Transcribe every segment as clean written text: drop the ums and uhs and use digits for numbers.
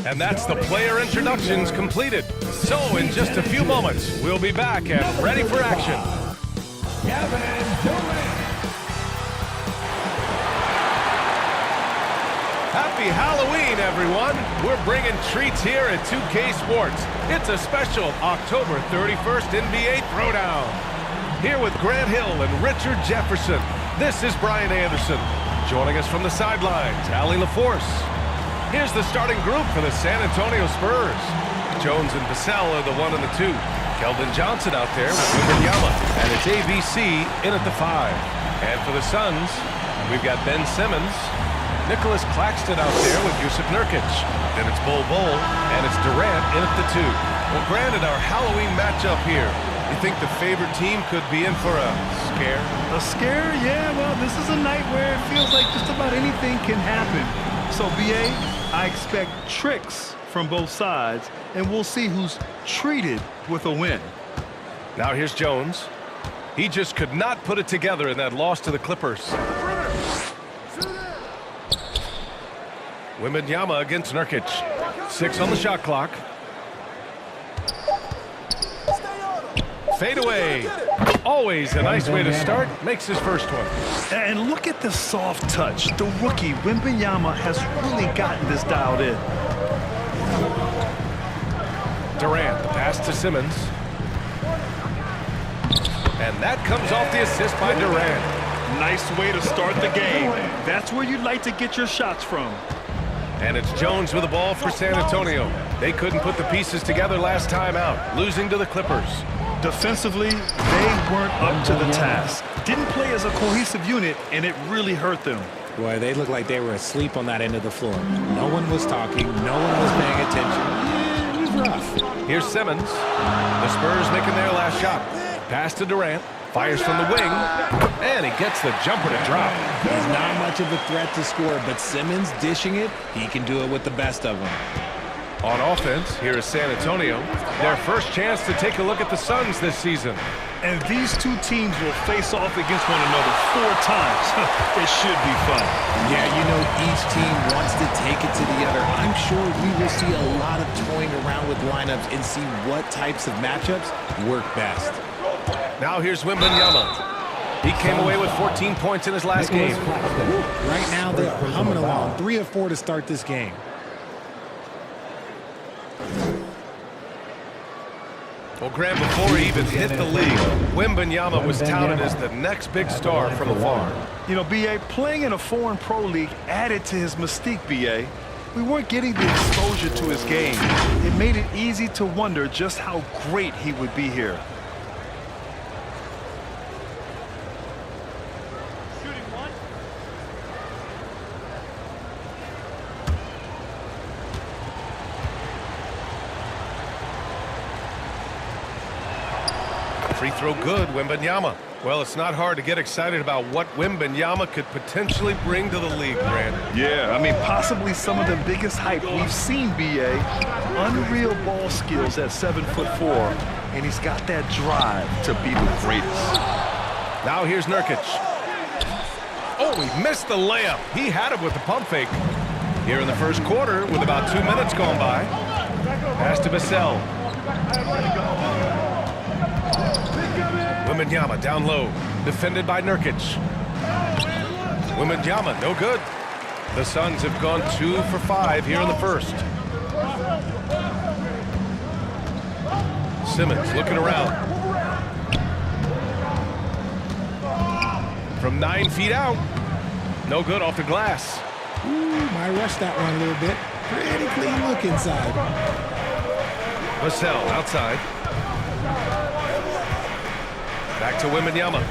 And that's the player introductions completed. So in just a few moments, we'll be back and ready for action. Happy Halloween, everyone. We're bringing treats here at 2K Sports. It's a special October 31st NBA Throwdown. Here with Grant Hill and Richard Jefferson, this is Brian Anderson. Joining us from the sidelines, Allie LaForce. Here's the starting group for the San Antonio Spurs. Jones and Vassell are the 1 and the 2. Keldon Johnson out there with Wembanyama. And it's ABC in at the 5. And for the Suns, we've got Ben Simmons, Nicholas Claxton out there with Yusuf Nurkic. Then it's Bol Bol, and it's Durant in at the 2. Well, granted, our Halloween matchup here, you think the favorite team could be in for a scare? A scare? Yeah, well, this is a night where it feels like just about anything can happen. So, BA, I expect tricks from both sides, and we'll see who's treated with a win. Now here's Jones. He just could not put it together in that loss to the Clippers. Wembanyama against Nurkic. 6 on the shot clock. Fade away. Always a nice way to start. Makes his first one. And look at the soft touch. The rookie, Wembanyama, has really gotten this dialed in. Durant, the pass to Simmons. And that comes off the assist by Durant. Nice way to start the game. That's where you'd like to get your shots from. And it's Jones with the ball for San Antonio. They couldn't put the pieces together last time out, losing to the Clippers. Defensively, they weren't up to the task. Didn't play as a cohesive unit, and it really hurt them. Boy, they looked like they were asleep on that end of the floor. No one was talking. No one was paying attention. Yeah, it was rough. Here's Simmons. The Spurs making their last shot. Pass to Durant. Fires from the wing. And he gets the jumper to drop. He's not much of a threat to score, but Simmons dishing it, he can do it with the best of them. On offense, here is San Antonio. Their first chance to take a look at the Suns this season. And these two teams will face off against one another 4 times. It should be fun. Yeah, you know, each team wants to take it to the other. I'm sure we will see a lot of toying around with lineups and see what types of matchups work best. Now here's Wembanyama. He came away with 14 points in his last game. Right now, they're humming along. 3 of 4 to start this game. Well, Grant, before he even hit the league, Wembanyama was touted as the next big star from afar. You know, BA, playing in a foreign pro league added to his mystique, BA. We weren't getting the exposure to his game. It made it easy to wonder just how great he would be here. Free throw good, Wembanyama. Well, it's not hard to get excited about what Wembanyama could potentially bring to the league, Grant. Yeah, I mean, possibly some of the biggest hype we've seen, BA. Unreal ball skills at 7'4", and he's got that drive to be the greatest. Now here's Nurkic. Oh, he missed the layup. He had it with the pump fake. Here in the first quarter, with about 2 minutes gone by. Pass to Vassell. Wembanyama down low, defended by Nurkic. Wembanyama, no good. The Suns have gone 2 for 5 here in the first. Simmons looking around. From 9 feet out. No good off the glass. Ooh, might rush that one a little bit. Pretty clean look inside. Vassell outside. Back to Wembanyama.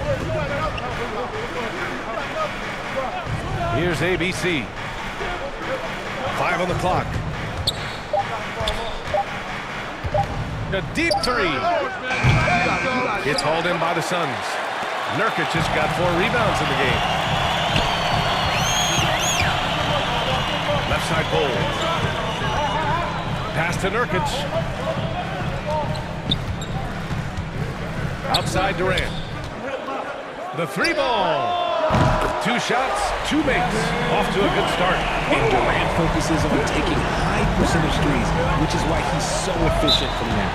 Here's ABC. 5 on the clock. A deep three. It's hauled in by the Suns. Nurkic just got 4 rebounds in the game. Left side Bull. Pass to Nurkic. Outside Durant. The 3 ball. 2 shots, 2 makes. Off to a good start. And Durant focuses on taking high percentage threes, which is why he's so efficient from there.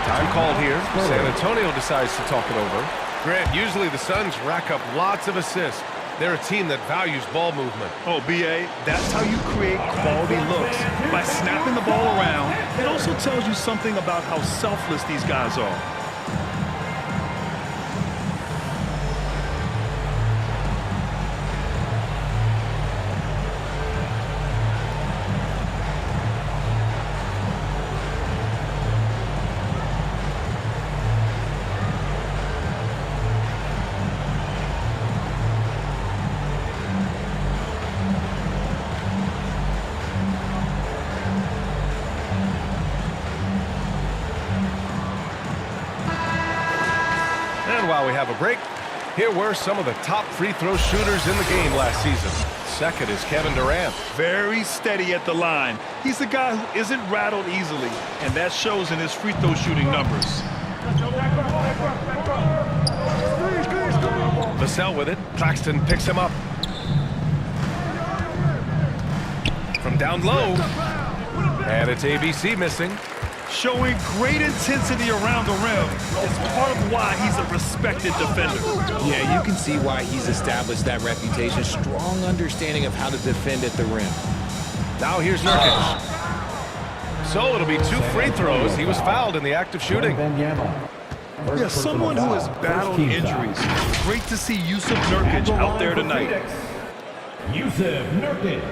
Time called here. San Antonio decides to talk it over. Grant, usually the Suns rack up lots of assists. They're a team that values ball movement. Oh, B.A., that's how you create quality looks. By snapping the ball around, it also tells you something about how selfless these guys are. And while we have a break, here were some of the top free throw shooters in the game last season. Second is Kevin Durant. Very steady at the line. He's a guy who isn't rattled easily, and that shows in his free throw shooting numbers. Vassell with it. Claxton picks him up. From down low. And it's ABC missing. Showing great intensity around the rim is part of why he's a respected defender. Yeah, you can see why he's established that reputation. Strong understanding of how to defend at the rim. Now here's Nurkic. So it'll be 2 free throws. He was fouled in the act of shooting. Yeah, someone who has battled injuries. Great to see Yusuf Nurkic out there tonight. Yusuf Nurkic.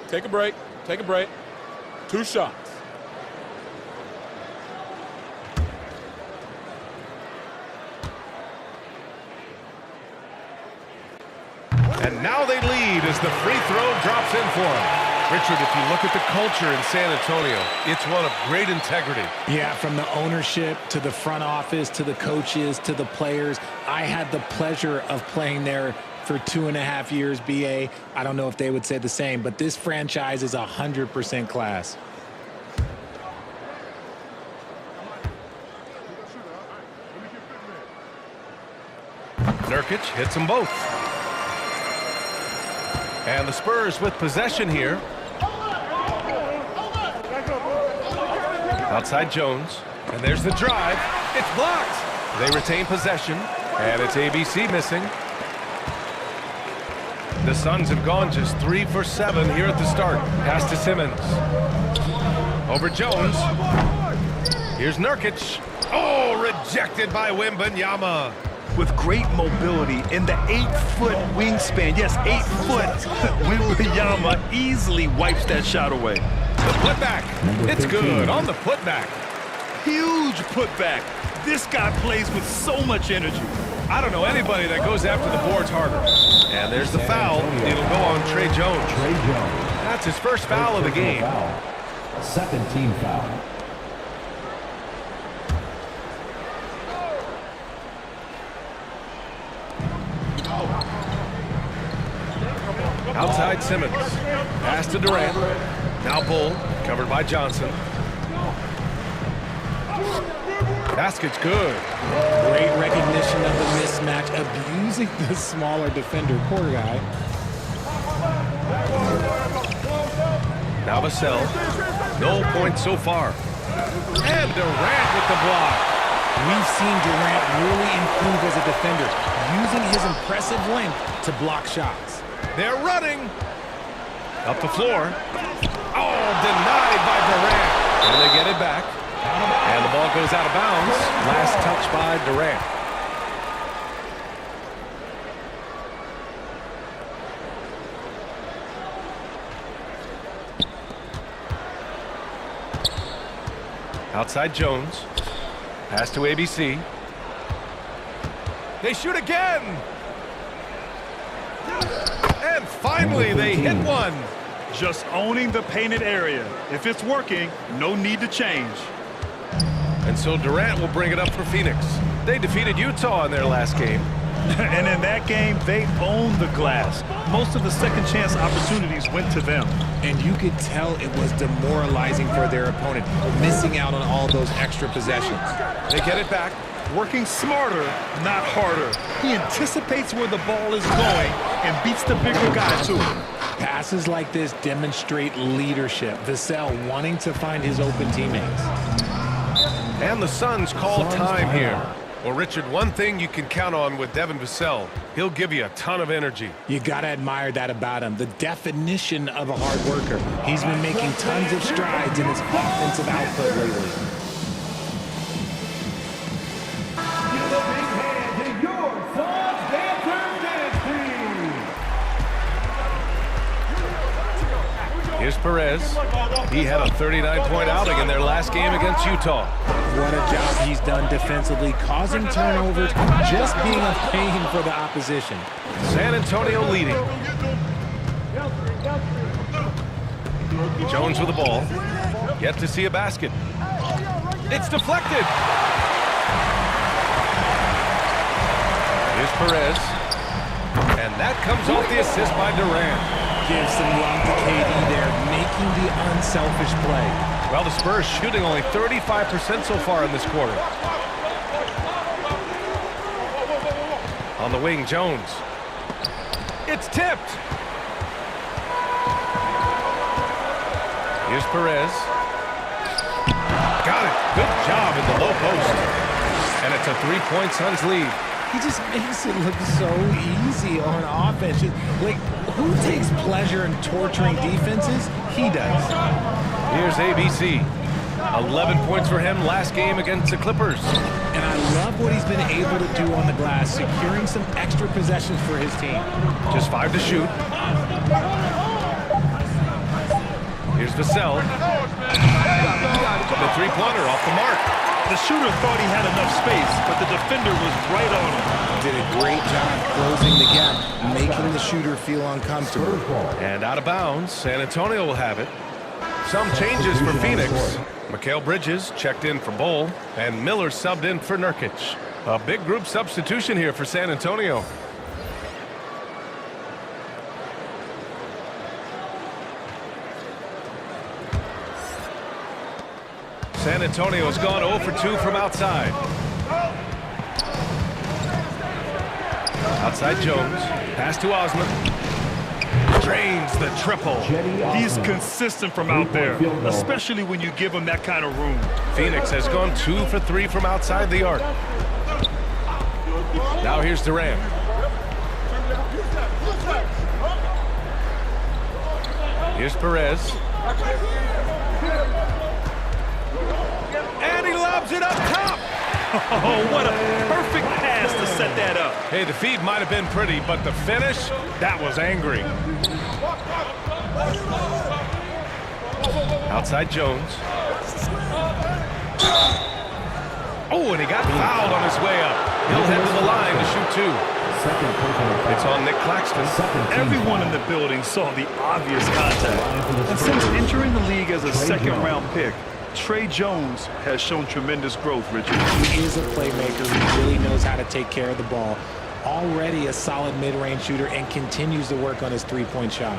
Take a break. Take a break. 2 shots. And now they lead as the free throw drops in for him. Richard, if you look at the culture in San Antonio, it's one of great integrity. Yeah, from the ownership to the front office to the coaches to the players. I had the pleasure of playing there for 2.5 years, B.A. I don't know if they would say the same, but this franchise is 100% class. Nurkic hits them both. And the Spurs with possession here. Outside Jones. And there's the drive. It's blocked. They retain possession. And it's ABC missing. The Suns have gone just 3 for 7 here at the start. Pass to Simmons. Over Jones. Here's Nurkic. Oh, rejected by Wembanyama. With great mobility in the 8-foot wingspan. Yes, 8 foot. Wembanyama easily wipes that shot away. The putback. It's good on the putback. Huge putback. This guy plays with so much energy. I don't know anybody that goes after the boards harder. And there's the foul. It'll go on Trey Jones. Trey Jones. That's his first foul of the game. Second team foul. Outside Simmons. Pass to Durant. Now Bull. Covered by Johnson. Basket's good. Great recognition of the mismatch, abusing the smaller defender. Poor guy. Now Vassell. No points so far. And Durant with the block. We've seen Durant really improve as a defender, using his impressive length to block shots. They're running. Up the floor. Oh, denied by Durant. And they get it back. And the ball goes out of bounds. Last touch by Durant. Outside Jones. Pass to ABC. They shoot again. And finally, they hit one. Just owning the painted area. If it's working, no need to change. And so Durant will bring it up for Phoenix. They defeated Utah in their last game. And in that game, they owned the glass. Most of the second chance opportunities went to them. And you could tell it was demoralizing for their opponent, missing out on all those extra possessions. They get it back. Working smarter, not harder. He anticipates where the ball is going and beats the bigger guy to it. Passes like this demonstrate leadership. Vassell wanting to find his open teammates. And the Suns call time here. Well, Richard, one thing you can count on with Devin Vassell, he'll give you a ton of energy. You got to admire that about him. The definition of a hard worker. He's been making tons of strides in his offensive output lately. Here's Perez. He had a 39-point outing in their last game against Utah. What a job he's done defensively, causing turnovers, just being a pain for the opposition. San Antonio leading. Jones with the ball. Yet to see a basket. It's deflected. Here's Perez. And that comes off the assist by Durant. Give some love to KD there, making the unselfish play. Well, the Spurs shooting only 35% so far in this quarter. On the wing, Jones. It's tipped. Here's Perez. Got it. Good job in the low post. And it's a three-point Suns lead. He just makes it look so easy on offense. Like, who takes pleasure in torturing defenses? He does. Here's ABC. 11 points for him last game against the Clippers. And I love what he's been able to do on the glass, securing some extra possessions for his team. Just 5 to shoot. Here's Vassell. The three-pointer off the mark. The shooter thought he had enough space, but the defender was right on him. Did a great job closing the gap, making the shooter feel uncomfortable. And out of bounds, San Antonio will have it. Some changes for Phoenix. Mikal Bridges checked in for Bull, and Miller subbed in for Nurkic. A big group substitution here for San Antonio. San Antonio's gone 0 for 2 from outside. Outside Jones. Pass to Osman. Drains the triple. He's consistent from out there, especially when you give him that kind of room. Phoenix has gone 2 for 3 from outside the arc. Now here's Durant. Here's Perez. And he lobs it up top. Oh, what a perfect pass to set that up. Hey, the feed might have been pretty, but the finish, that was angry. Outside Jones. Oh, and he got fouled on his way up. He'll head to the line to shoot 2. It's on Nick Claxton. Everyone in the building saw the obvious contact. And since entering the league as a second-round pick, Trey Jones has shown tremendous growth, Richard. He is a playmaker who really knows how to take care of the ball. Already a solid mid-range shooter and continues to work on his three-point shot.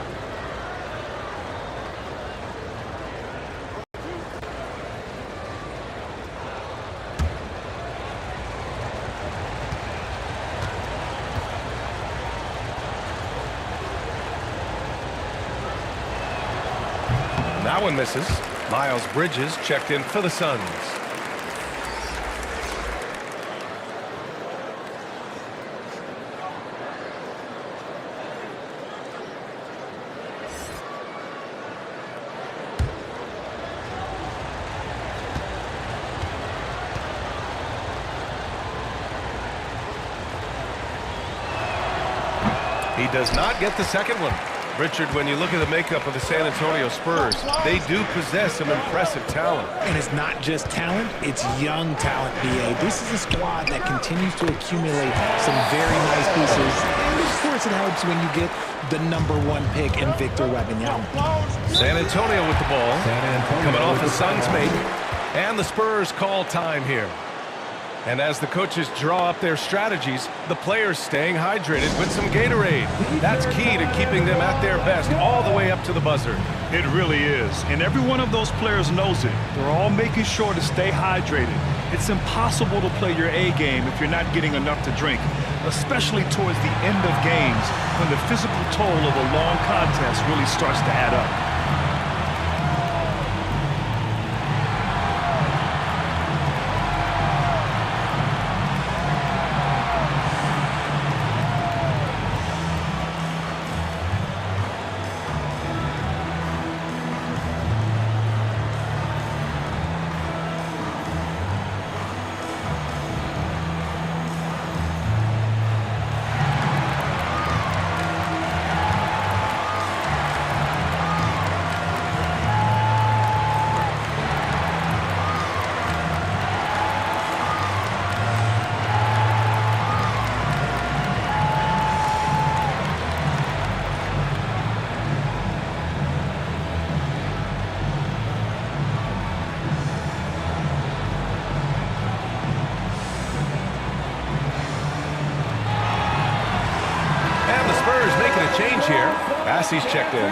That one misses. Miles Bridges checked in for the Suns. He does not get the second one. Richard, when you look at the makeup of the San Antonio Spurs, they do possess some impressive talent. And it's not just talent, it's young talent, B.A. This is a squad that continues to accumulate some very nice pieces. And of course it helps when you get the #1 pick in Victor Wembanyama. San Antonio with the ball, coming off a Suns make, and the Spurs call time here. And as the coaches draw up their strategies, the players staying hydrated with some Gatorade. That's key to keeping them at their best all the way up to the buzzer. It really is. And every one of those players knows it. They're all making sure to stay hydrated. It's impossible to play your A game if you're not getting enough to drink, especially towards the end of games when the physical toll of a long contest really starts to add up. Change here. Bassey's checked in.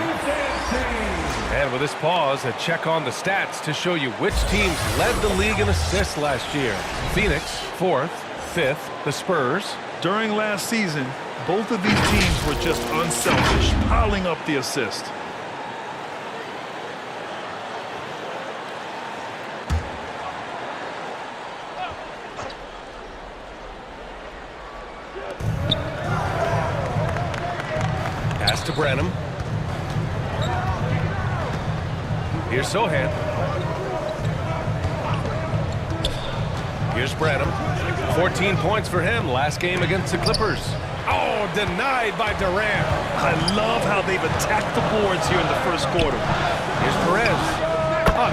And with this pause, a check on the stats to show you which teams led the league in assists last year. Phoenix, 4th, 5th, the Spurs. During last season, both of these teams were just unselfish, piling up the assist. Pass to Branham. Here's Sohan. Here's Branham. 14 points for him last game against the Clippers. Oh, denied by Durant. I love how they've attacked the boards here in the first quarter. Here's Perez.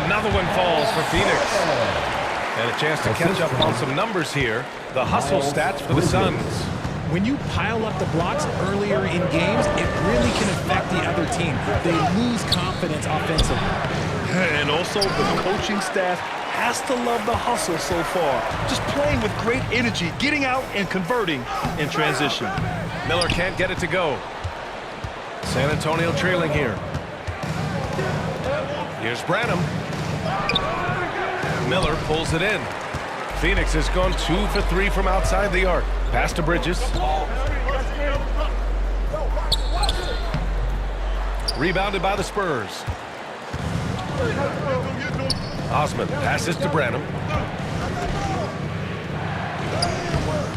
Another one falls for Phoenix. And a chance to catch up on some numbers here. The hustle stats for the Suns. When you pile up the blocks earlier in games, it really can affect the other team. They lose confidence offensively. And also, the coaching staff has to love the hustle so far. Just playing with great energy, getting out and converting in transition. Miller can't get it to go. San Antonio trailing here. Here's Branham. Miller pulls it in. Phoenix has gone 2 for 3 from outside the arc. Pass to Bridges. Rebounded by the Spurs. Osman passes to Branham.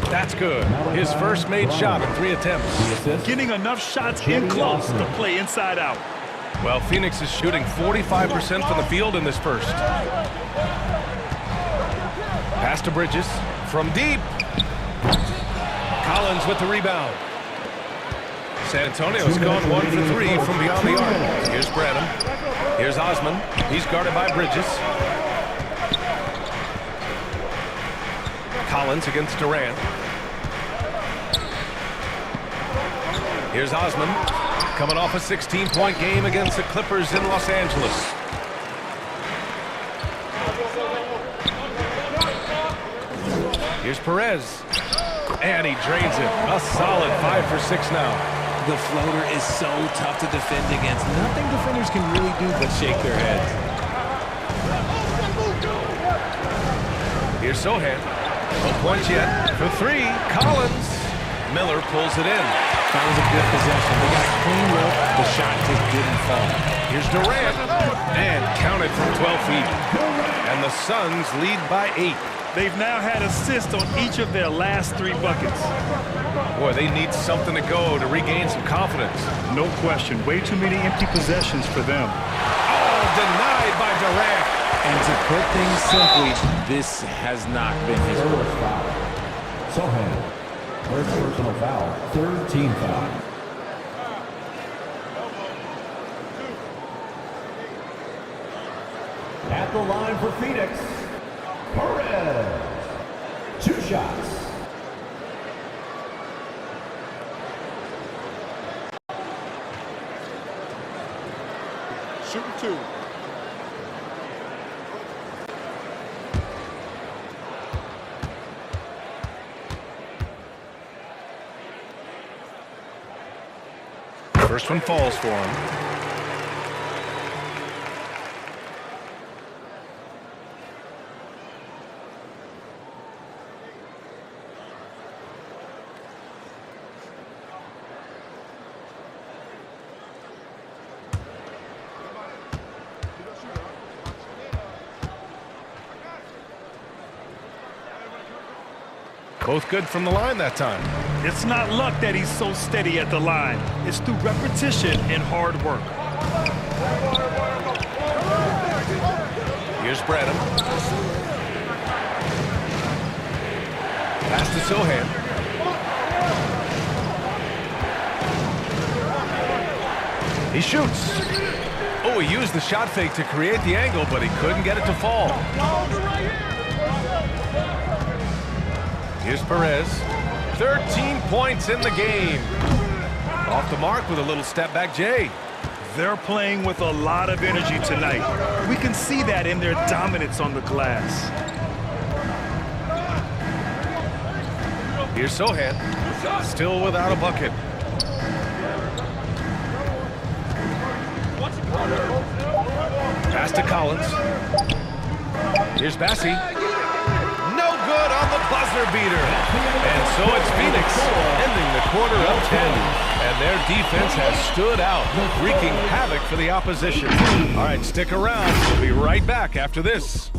That's good. His first made shot in 3 attempts. Getting enough shots in close to play inside out. Well, Phoenix is shooting 45% from the field in this first. Pass to Bridges from deep. Collins with the rebound. San Antonio's gone 1 for 3 from beyond the arc. Here's Branham. Here's Osman. He's guarded by Bridges. Collins against Durant. Here's Osman. Coming off a 16-point game against the Clippers in Los Angeles. Here's Perez. And he drains it. A solid 5 for 6 now. The floater is so tough to defend against. Nothing defenders can really do but shake their heads. Here's Sohan. No points yet. For 3, Collins. Miller pulls it in. That was a good possession. They got a clean look. The shot just didn't fall. Here's Durant. And counted from 12 feet. And the Suns lead by 8. They've now had assists on each of their last 3 buckets. Boy, they need something to go to regain some confidence. No question. Way too many empty possessions for them. Oh, denied by Durant. And to put things simply, this has not been his first foul. Sohan, first personal foul, 3rd team foul. At the line for Phoenix, Perez. 2 shots. Shooting 2. First one falls for him. Both good from the line that time. It's not luck that he's so steady at the line. It's through repetition and hard work. Here's Branham. Pass to Sohan. He shoots. Oh, he used the shot fake to create the angle, but he couldn't get it to fall. Here's Perez. 13 points in the game. Off the mark with a little step back, Jay. They're playing with a lot of energy tonight. We can see that in their dominance on the glass. Here's Sohan. Still without a bucket. Pass to Collins. Here's Bassi. No good on the buzzer beater. And so it's Phoenix ending the quarter up 10. And their defense has stood out, wreaking havoc for the opposition. All right, stick around. We'll be right back after this.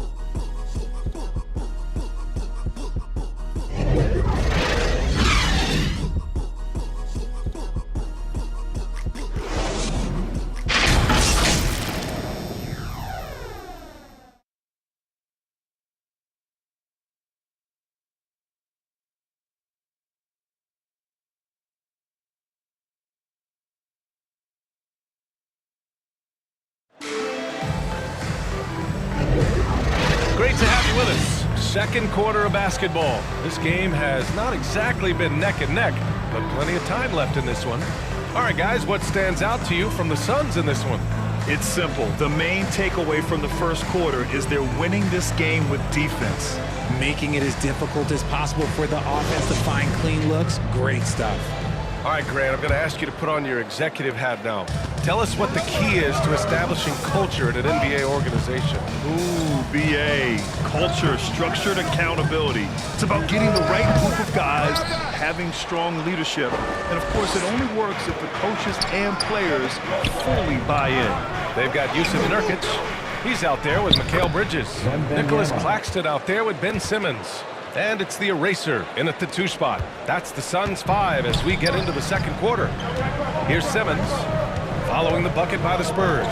Great to have you with us. Second quarter of basketball. This game has not exactly been neck and neck, but plenty of time left in this one. All right, guys, what stands out to you from the Suns in this one? It's simple. The main takeaway from the first quarter is they're winning this game with defense. Making it as difficult as possible for the offense to find clean looks. Great stuff. All right, Grant, I'm going to ask you to put on your executive hat now. Tell us what the key is to establishing culture at an NBA organization. Ooh, BA. Culture, structured accountability. It's about getting the right group of guys, having strong leadership. And, of course, it only works if the coaches and players fully buy in. They've got Yusuf Nurkic. He's out there with Mikal Bridges. Nicholas Claxton out there with Ben Simmons. And it's the eraser in at the 2 spot. That's the Suns 5 as we get into the second quarter. Here's Simmons following the bucket by the Spurs.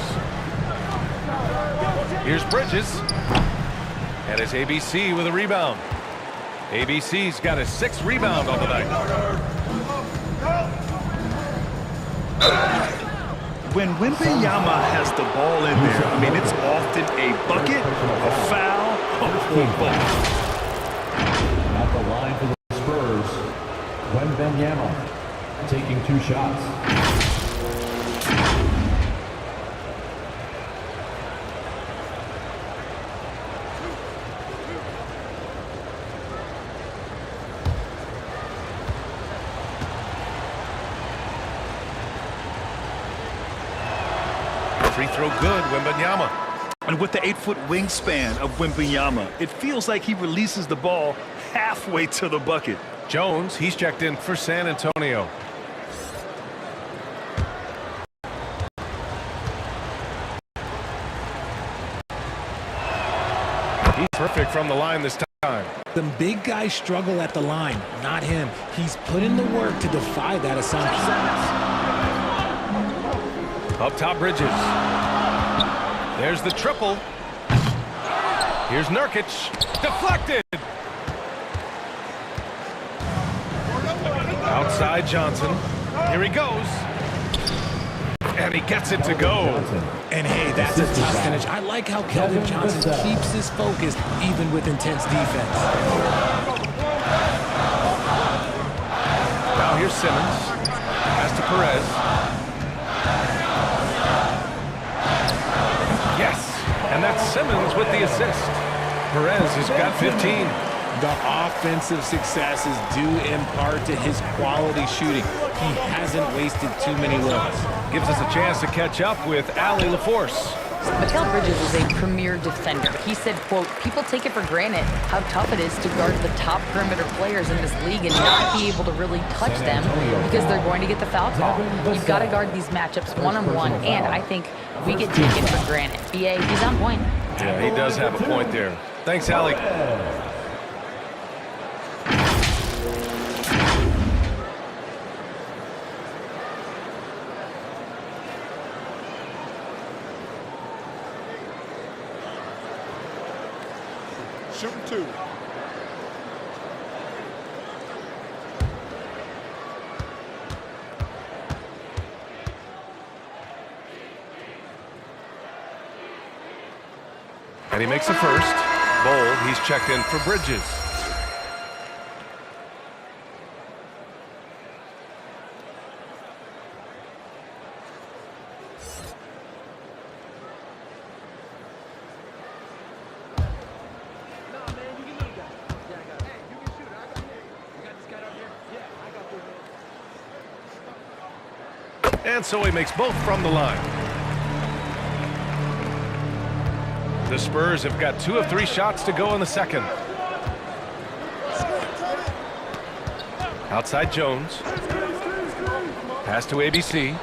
Here's Bridges. And it's ABC with a rebound. ABC's got his 6th rebound on the night. When Wembanyama has the ball in there, I mean, it's often a bucket, a foul, or both. At the line for the Spurs, Wembanyama taking 2 shots. Free throw good, Wembanyama. And with the 8-foot wingspan of Wembanyama, it feels like he releases the ball halfway to the bucket. Jones, he's checked in for San Antonio. He's perfect from the line this time. The big guys struggle at the line, not him. He's put in the work to defy that assumption. Up top, Bridges. There's the triple. Here's Nurkic. Deflected. Outside Johnson. Here he goes. And he gets it to go. And hey, that's a tough finish. I like how Keldon Johnson keeps his focus even with intense defense. Now here's Simmons. Pass to Perez. Yes, and that's Simmons with the assist. Perez has got 15. The offensive success is due in part to his quality shooting. He hasn't wasted too many looks. Gives us a chance to catch up with Allie LaForce. Mikal Bridges is a premier defender. He said, quote, people take it for granted how tough it is to guard the top perimeter players in this league and not be able to really touch them because they're going to get the foul call. You've got to guard these matchups one-on-one, and I think we get taken for granted. BA, he's on point. Yeah, he does have a point there. Thanks, Allie. Shooting 2. And he makes a first. Bold, he's checked in for Bridges. And so he makes both from the line. The Spurs have got 2 of 3 shots to go in the second. Outside Jones. Pass to ABC.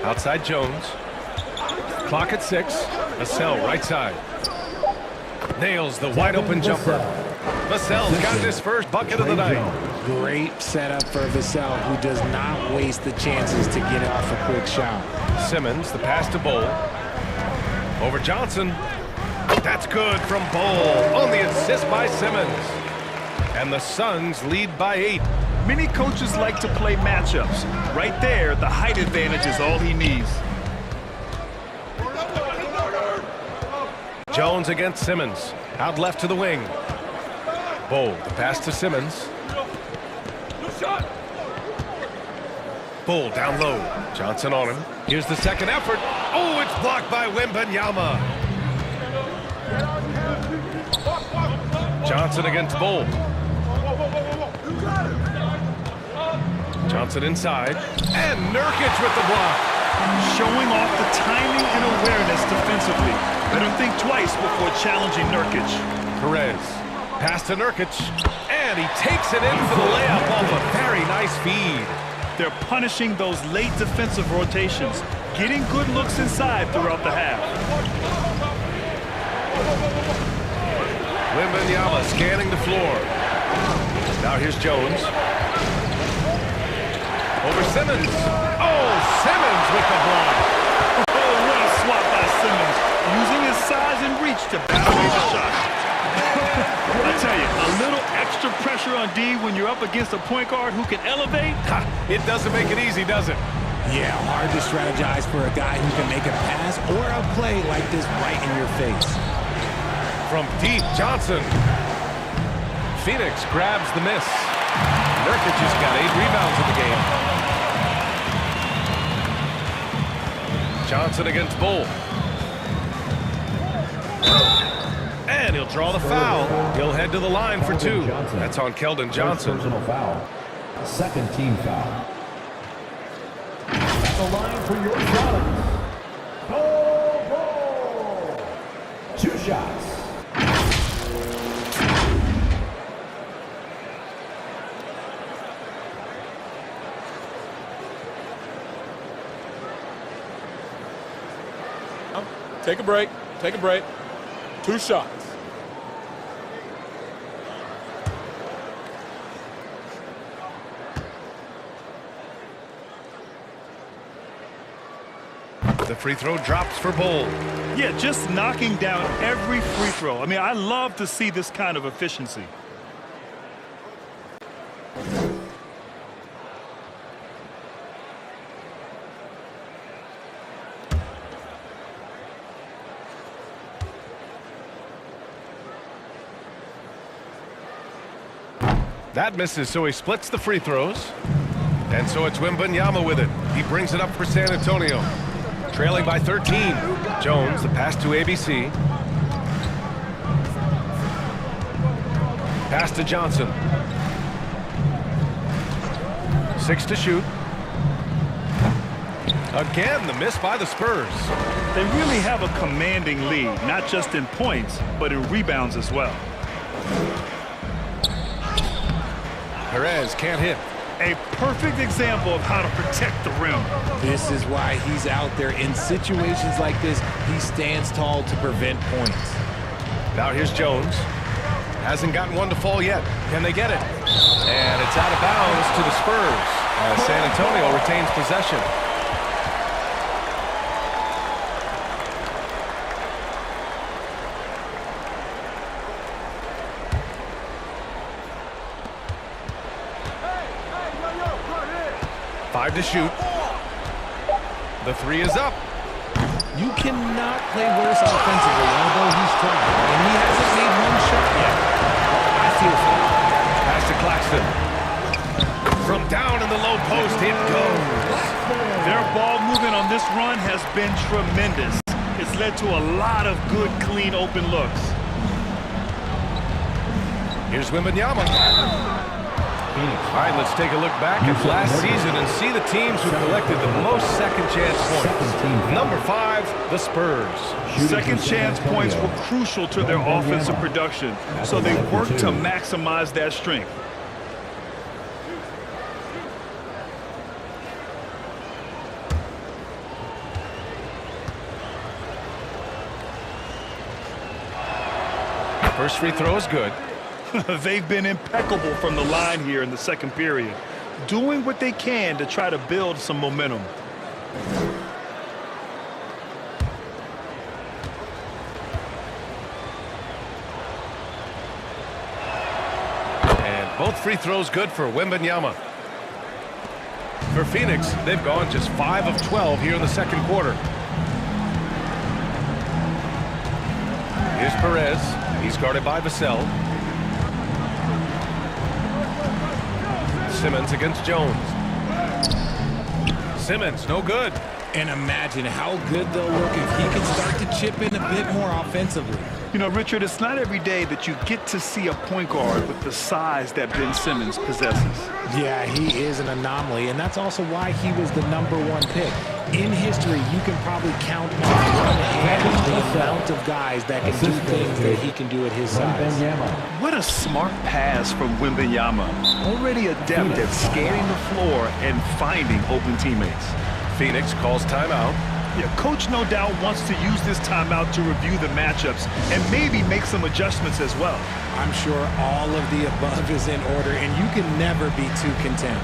Outside Jones. Clock at 6. Vassell right side. Nails the wide open jumper. Vassell's got his first bucket of the night. Great setup for Vassell, who does not waste the chances to get off a quick shot. Simmons, the pass to Bowl. Over Johnson. That's good from Bowl on the assist by Simmons. And the Suns lead by 8. Many coaches like to play matchups. Right there, the height advantage is all he needs. Jones against Simmons. Out left to the wing. Bowl, the pass to Simmons. Bowl down low. Johnson on him. Here's the second effort. Oh, it's blocked by Wembanyama. Johnson against Bowl. Johnson inside. And Nurkic with the block. Showing off the timing and awareness defensively. Better think twice before challenging Nurkic. Perez. Pass to Nurkic. And he takes it in for the layup off a very nice feed. They're punishing those late defensive rotations, getting good looks inside throughout the half. Wembanyama scanning the floor. Now here's Jones. Over Simmons. Oh, Simmons with the block. Oh, what a swat by Simmons, using his size and reach to back away the shot. I tell you, a little extra pressure on D when you're up against a point guard who can elevate. It doesn't make it easy, does it? Yeah, hard to strategize for a guy who can make a pass or a play like this right in your face. From deep, Johnson. Phoenix grabs the miss. Nurkic has got 8 rebounds in the game. Johnson against Bull. And he'll draw the foul. He'll head to the line for 2. That's on Keldon Johnson. Personal foul. Second team foul. At the line for your Suns. Ball. 2 shots. Take a break. Take a break. 2 shots. The free throw drops for Bull. Yeah, just knocking down every free throw. I mean, I love to see this kind of efficiency. That misses, so he splits the free throws. And so it's Wembanyama with it. He brings it up for San Antonio. Trailing by 13. Jones, the pass to ABC. Pass to Johnson. 6 to shoot. Again, the miss by the Spurs. They really have a commanding lead, not just in points, but in rebounds as well. Perez can't hit. A perfect example of how to protect the rim. This is why he's out there. In situations like this, he stands tall to prevent points. Now here's Jones. Hasn't gotten one to fall yet. Can they get it? And it's out of bounds to the Spurs as San Antonio retains possession. Five to shoot. The three is up. You cannot play worse offensively, although he's trying. And he hasn't made one shot yet. I feel for him. Pass to Claxton. From down in the low post, it goes. Their ball movement on this run has been tremendous. It's led to a lot of good, clean, open looks. Here's Wembanyama. All right, let's take a look back at last season and see the teams who collected the most second chance points. Number 5, the Spurs. Second chance points were crucial to their offensive production, so they worked to maximize that strength. First free throw is good. They've been impeccable from the line here in the second period, doing what they can to try to build some momentum. And both free throws good for Wembanyama. For Phoenix, they've gone just 5 of 12 here in the second quarter. Here's Perez. He's guarded by Vassell. Simmons against Jones. Simmons, no good. And imagine how good they'll look if he can start to chip in a bit more offensively. You know, Richard, it's not every day that you get to see a point guard with the size that Ben Simmons possesses. Yeah, he is an anomaly, and that's also why he was the #1 pick. In history, you can probably count on one hand the amount of guys that can do things that he can do at his size. What a smart pass from Wembanyama. Already adept at scanning the floor and finding open teammates. Phoenix calls timeout. Yeah, coach no doubt wants to use this timeout to review the matchups and maybe make some adjustments as well. I'm sure all of the above is in order, and you can never be too content.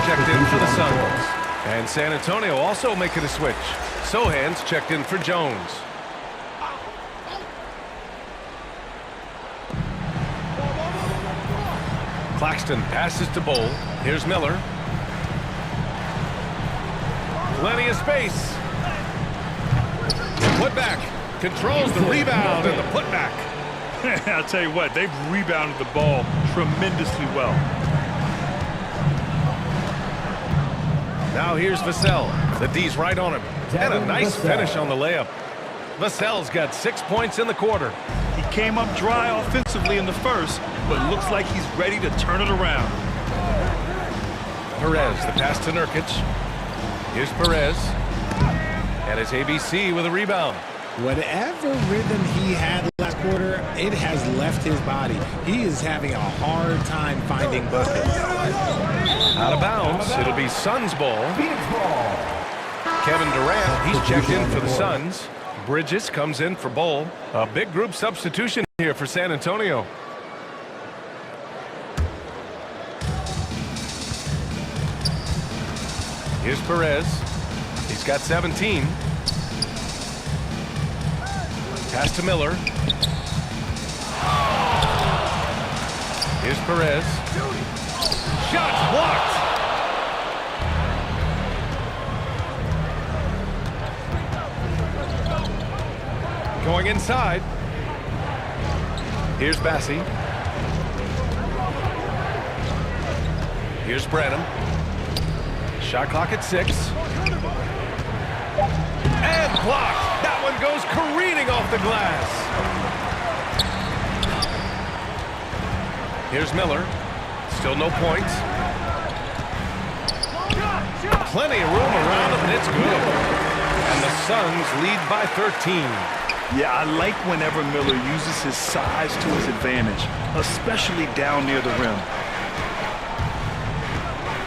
Checked in for the Suns. And San Antonio also making a switch. Sohan's checked in for Jones. Claxton passes to Bowl. Here's Miller. Plenty of space. Putback. Controls the rebound and the putback. I'll tell you what, they've rebounded the ball tremendously well. Now here's Vassell. The D's right on him. And a nice finish on the layup. Vassell's got 6 points in the quarter. He came up dry offensively in the first, but looks like he's ready to turn it around. Perez, the pass to Nurkic. Here's Perez. And it's ABC with a rebound. Whatever rhythm he had last quarter, it has left his body. He is having a hard time finding buckets. Out of bounds. It'll be Suns ball. Kevin Durant, he's checked in for the Suns. Bridges comes in for Bull. A big group substitution here for San Antonio. Here's Perez. He's got 17. Pass to Miller. Here's Perez. Shots blocked. Going inside. Here's Bassi. Here's Branham. Shot clock at 6. And blocked. That one goes careening off the glass. Here's Miller. Still no points. Plenty of room around him, and it's good. And the Suns lead by 13. Yeah, I like whenever Miller uses his size to his advantage, especially down near the rim.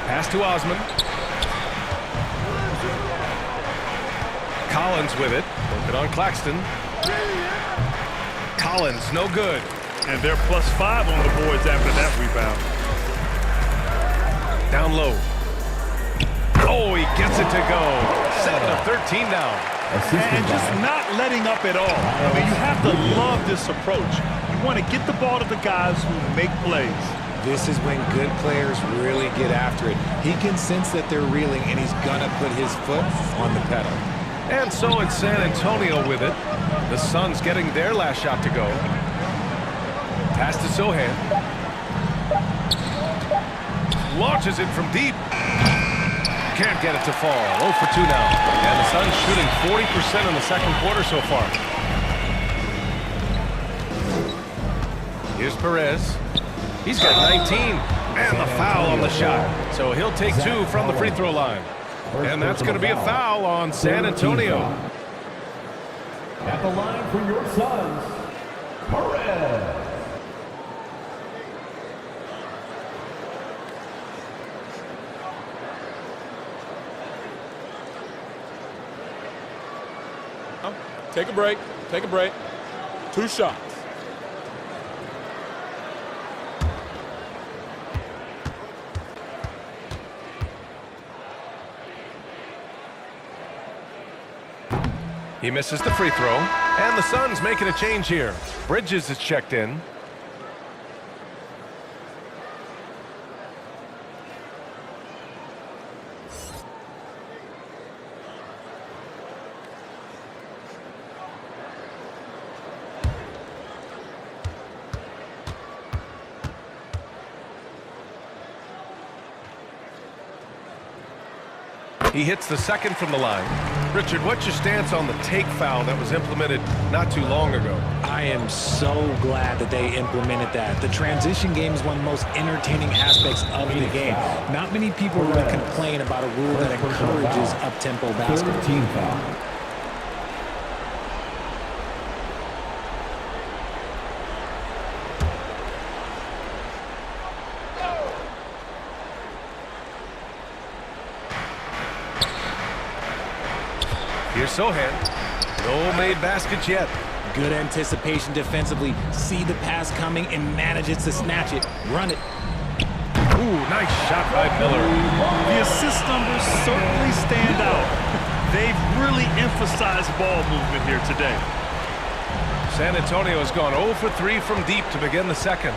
Pass to Osman. Collins with it. Working on Claxton. Collins, no good. And they're +5 on the boards after that rebound. Down low. Oh, he gets it to go. 7 of 13 now. And just not letting up at all. I mean, you have to love this approach. You want to get the ball to the guys who make plays. This is when good players really get after it. He can sense that they're reeling, and he's going to put his foot on the pedal. And so it's San Antonio with it. The Suns getting their last shot to go. Pass to Sohan. Launches it from deep. Can't get it to fall. 0 for 2 now. And the Suns shooting 40% in the second quarter so far. Here's Perez. He's got 19. And the foul on the shot. So he'll take 2 from the free throw line. And that's going to be a foul on San Antonio. At the line for your Suns, Perez. Take a break. Take a break. 2 shots. He misses the free throw. And the Suns making a change here. Bridges is checked in. He hits the second from the line. Richard, what's your stance on the take foul that was implemented not too long ago? I am so glad that they implemented that. The transition game is one of the most entertaining aspects of the game. Not many people really complain about a rule that encourages up-tempo basketball. Team foul. Here's Sohan. No made baskets yet. Good anticipation defensively. See the pass coming and manages to snatch it. Run it. Ooh, nice shot by Miller. The assist numbers certainly stand out. They've really emphasized ball movement here today. San Antonio has gone 0 for 3 from deep to begin the second.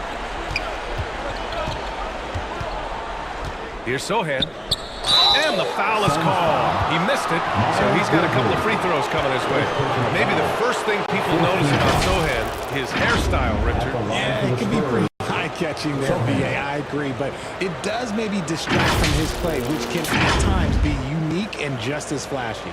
Here's Sohan. And the foul is called. He missed it, so he's got a couple of free throws coming his way. Maybe the first thing people notice about Sohan, his hairstyle, Richard. Yeah, it can be pretty eye-catching there, B.A. I agree, but it does maybe distract from his play, which can at times be unique and just as flashy.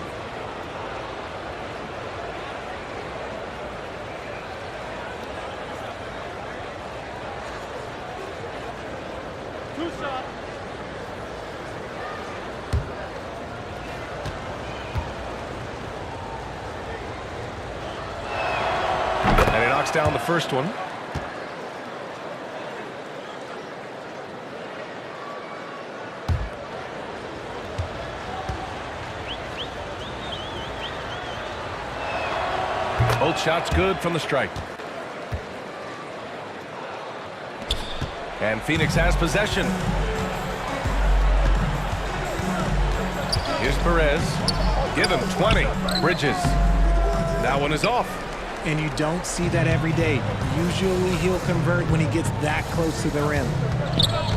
And he knocks down the first one. Both shots good from the strike. And Phoenix has possession. Here's Perez. Give him 20. Bridges. That one is off. And you don't see that every day. Usually he'll convert when he gets that close to the rim.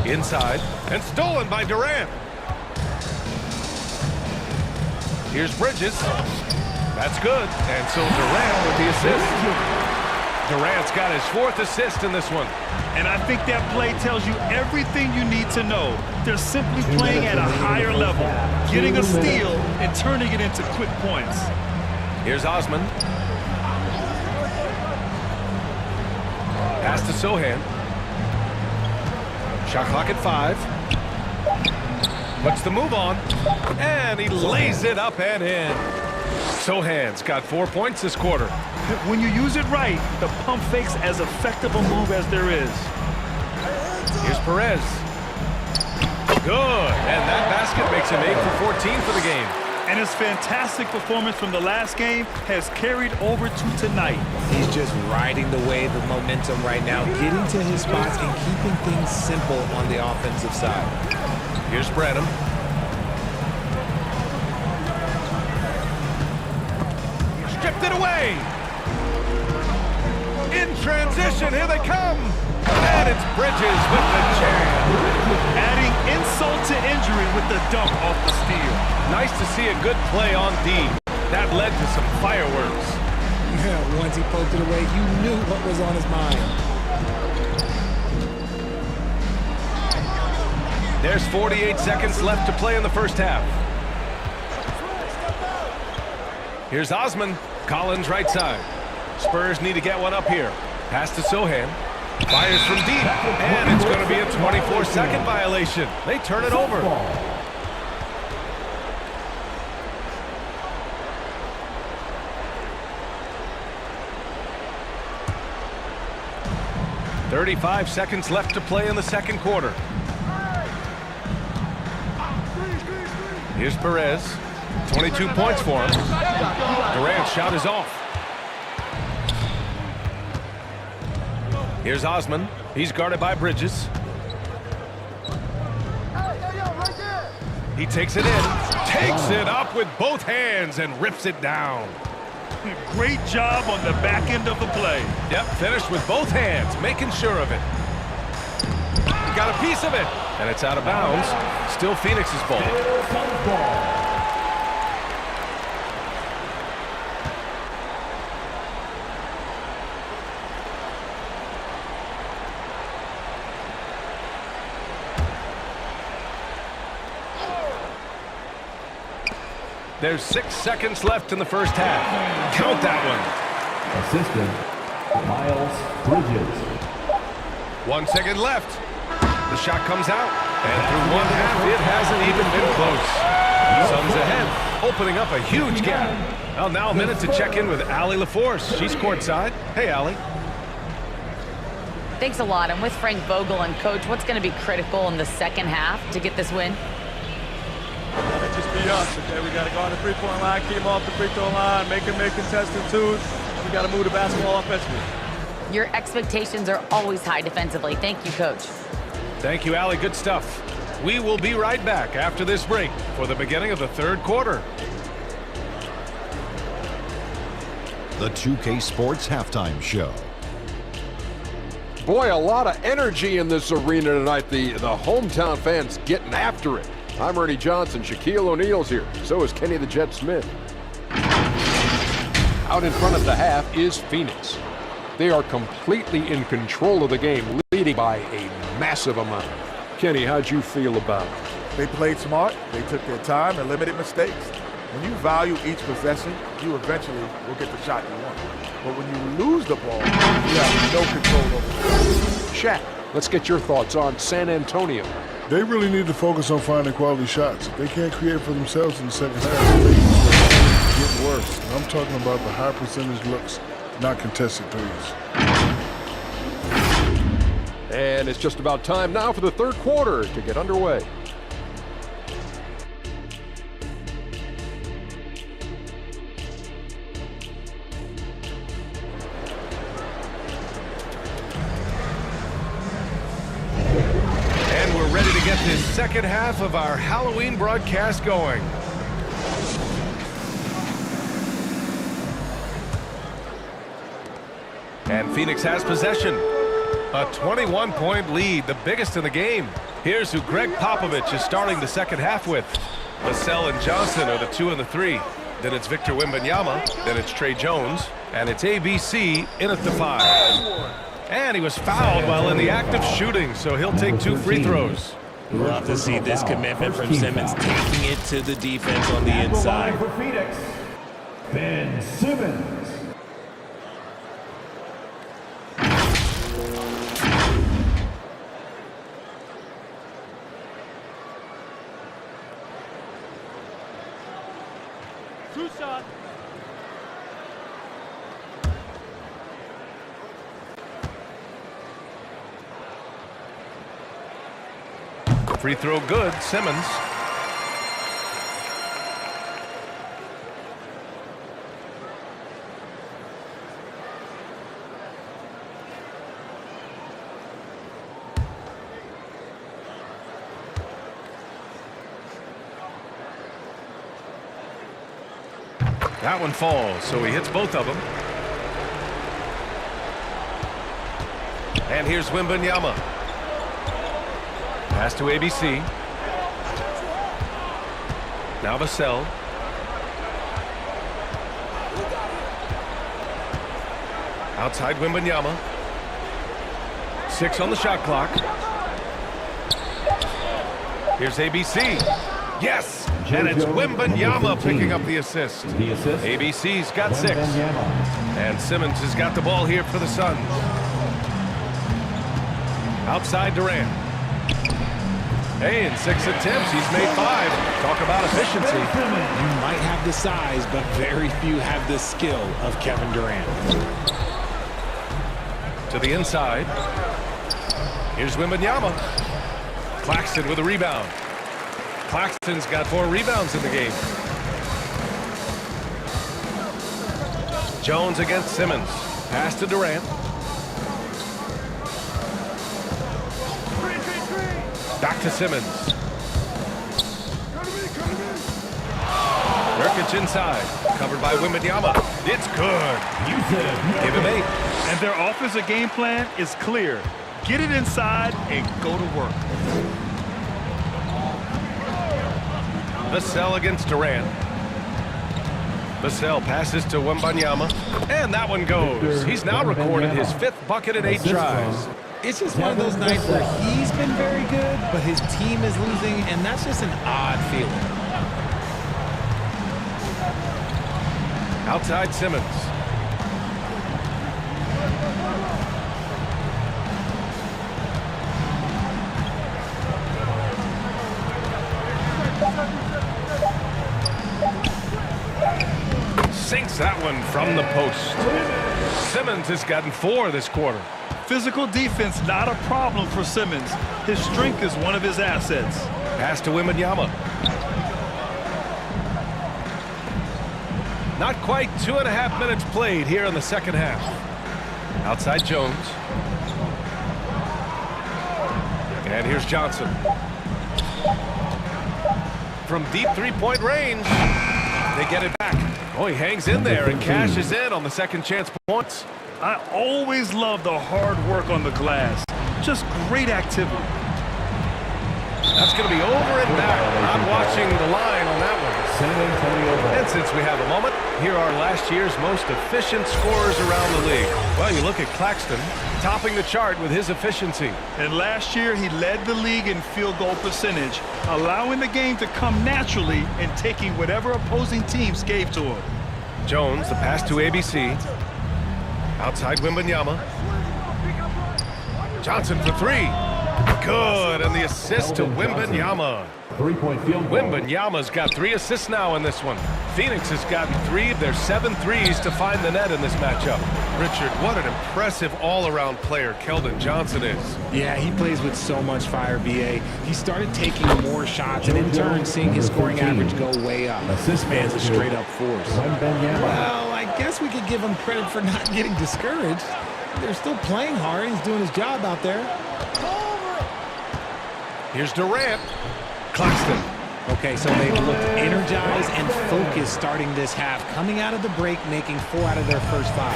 Inside. And stolen by Durant. Here's Bridges. That's good. And so Durant with the assist. Durant's got his 4th assist in this one. And I think that play tells you everything you need to know. They're simply playing at a higher level, getting a steal and turning it into quick points. Here's Osman. Pass to Sohan. Shot clock at 5. Puts the move on. And he lays it up and in. Sohan's got 4 points this quarter. When you use it right, the pump fake's as effective a move as there is. Here's Perez. Good. And that basket makes him 8 for 14 for the game. And his fantastic performance from the last game has carried over to tonight. He's just riding the wave of momentum right now, getting to his spots and keeping things simple on the offensive side. Here's Branham. Stripped it away. In transition, here they come. And it's Bridges with the jam. Adding insult to injury with the dunk off the steal. Nice to see a good play on D. That led to some fireworks. Yeah, once he poked it away, you knew what was on his mind. There's 48 seconds left to play in the first half. Here's Osman. Collins right side. Spurs need to get one up here. Pass to Sohan. Fires from deep. And it's going to be a 24-second violation. They turn it over. "35 seconds left to play in the second quarter. Here's Perez. 22 points for him. Durant's shot is off. Here's Osman. He's guarded by Bridges. He takes it in. Takes it up with both hands and rips it down. Great job on the back end of the play. Yep, finished with both hands, making sure of it. He got a piece of it. And it's out of bounds. Still Phoenix's ball. There's 6 seconds left in the first half. Count that one. Assistant, Miles Bridges. 1 second left. The shot comes out. And through one half, it hasn't even been close. Suns ahead, opening up a huge gap. Well, now a minute to check in with Allie LaForce. She's courtside. Hey, Allie. Thanks a lot. I'm with Frank Vogel, and Coach, what's going to be critical in the second half to get this win? Just be us, okay? We got to go on the three-point line, keep them off the free throw line, make them make contested twos. We got to move the basketball offensively. Your expectations are always high defensively. Thank you, Coach. Thank you, Allie. Good stuff. We will be right back after this break for the beginning of the third quarter. The 2K Sports Halftime Show. Boy, a lot of energy in this arena tonight. The hometown fans getting after it. I'm Ernie Johnson. Shaquille O'Neal's here. So is Kenny the Jet Smith. Out in front of the half is Phoenix. They are completely in control of the game, leading by a massive amount. Kenny, how'd you feel about it? They played smart. They took their time and limited mistakes. When you value each possession, you eventually will get the shot you want. But when you lose the ball, you have no control over it. Shaq, let's get your thoughts on San Antonio. They really need to focus on finding quality shots. If they can't create for themselves in the second half, they get worse. And I'm talking about the high percentage looks, not contested threes. And it's just about time now for the third quarter to get underway. Get this second half of our Halloween broadcast going. And Phoenix has possession. A 21-point lead, the biggest in the game. Here's who Greg Popovich is starting the second half with. Vassell and Johnson are the 2 and the 3. Then it's Victor Wembanyama. Then it's Trey Jones. And it's ABC in at the 5. And he was fouled while in the act of shooting, so he'll take 2 free throws. Love to see this commitment from Simmons, taking it to the defense on the inside. For Phoenix, Ben Simmons. Two shot. Free throw good, Simmons. That one falls, so he hits both of them. And here's Wembanyama. Pass to ABC. Now Vassell. Outside Wembanyama. 6 on the shot clock. Here's ABC. Yes! And it's Wembanyama picking up the assist. ABC's got 6. And Simmons has got the ball here for the Suns. Outside Durant. Hey, in 6 attempts, he's made 5. Talk about efficiency. You might have the size, but very few have the skill of Kevin Durant. To the inside. Here's Wembanyama. Claxton with a rebound. Claxton's got 4 rebounds in the game. Jones against Simmons. Pass to Durant. Back to Simmons. Nurkic inside. Covered by Wembanyama. It's good. Give him 8. And their offensive game plan is clear. Get it inside and go to work. Vassell against Durant. Vassell passes to Wembanyama. And that one goes. He's now recorded his 5th bucket in 8 tries. It's just one of those nights where he's been very good, but his team is losing, and that's just an odd feeling. Outside Simmons. Sinks that one from the post. Simmons has gotten 4 this quarter. Physical defense, not a problem for Simmons. His strength is one of his assets. Pass to Wembanyama. Not quite 2.5 minutes played here in the second half. Outside Jones. And here's Johnson. From deep 3-point range. They get it back. Oh, he hangs in there and cashes in on the second chance points. I always love the hard work on the glass. Just great activity. That's going to be over and back. Not watching the line on that one. And since we have a moment, here are last year's most efficient scorers around the league. Well, you look at Claxton, topping the chart with his efficiency. And last year, he led the league in field goal percentage, allowing the game to come naturally and taking whatever opposing teams gave to him. Jones, the pass to ABC. Outside Wembanyama. Johnson for 3. Good, and the assist to Wembanyama. Three-point field goal. Wembanyama's got 3 assists now in this one. Phoenix has gotten 3 of their 7 threes to find the net in this matchup. Richard, what an impressive all-around player Keldon Johnson is. Yeah, he plays with so much fire, BA. He started taking more shots, and in turn, seeing his scoring average go way up. This man's a straight-up force. Well, I guess we could give him credit for not getting discouraged. They're still playing hard. He's doing his job out there. Here's Durant. Claxton. Okay, so they've looked energized and focused starting this half, coming out of the break, making 4 out of their first 5.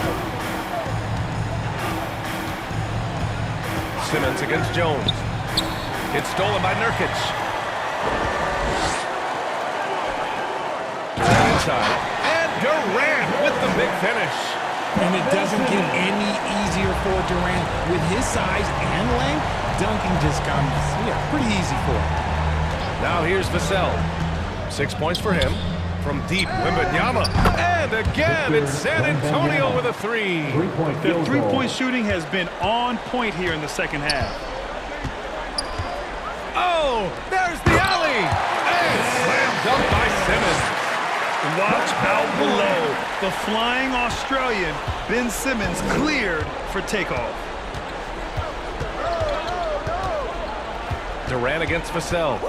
Simmons against Jones. It's stolen by Nurkic. Inside. And Durant with the big finish. And it doesn't get any easier for Durant. With his size and length, dunking just comes pretty easy for him. Now here's Vassell. 6 points for him. From deep, Wembanyama. And again, it's San Antonio with a 3. The three-point shooting has been on point here in the second half. Oh, there's the alley. And slam dunk by Simmons. Watch out below. The flying Australian, Ben Simmons, cleared for takeoff. Durant against Vassell.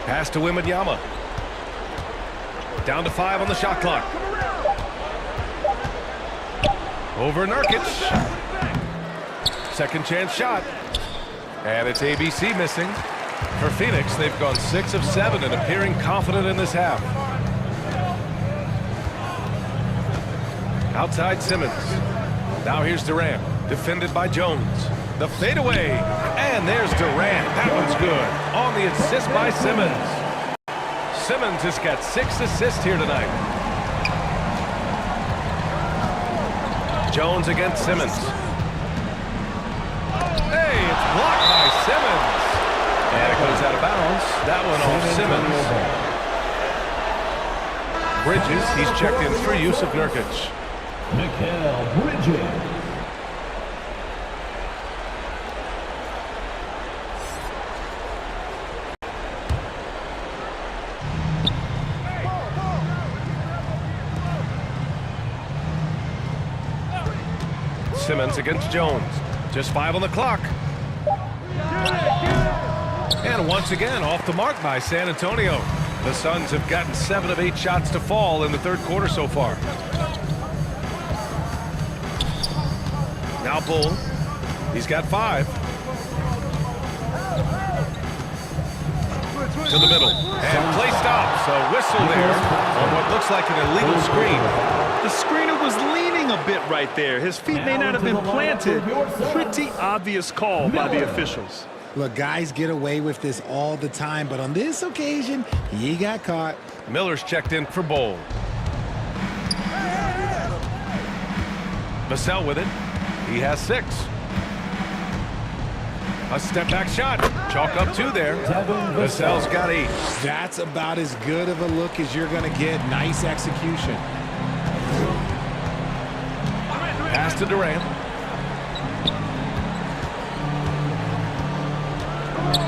Pass to Wembanyama. Down to 5 on the shot clock. Over Nurkic. Second chance shot. And it's ABC missing. For Phoenix, they've gone 6 of 7 and appearing confident in this half. Outside Simmons. Now here's Durant, defended by Jones. The fadeaway, and there's Durant. That one's good. On the assist by Simmons. Simmons has got 6 assists here tonight. Jones against Simmons. Hey, it's blocked by Simmons. And it goes out of bounds. That one off Simmons. Bridges, he's checked in for use of Nurkic. Mikal Bridges. Simmons against Jones. Just 5 on the clock. And once again, off the mark by San Antonio. The Suns have gotten 7 of 8 shots to fall in the third quarter so far. Now Bull. He's got 5. To the middle. And play stops. A whistle there on what looks like an illegal screen. The screener was leaning a bit right there. His feet may not have been planted. Pretty obvious call by the officials. Look, guys get away with this all the time, but on this occasion, he got caught. Miller's checked in for Bull. Vassell with it. He has 6. A step-back shot. Chalk up 2 there. Vassell's got 8. That's about as good of a look as you're going to get. Nice execution. Pass to Durant.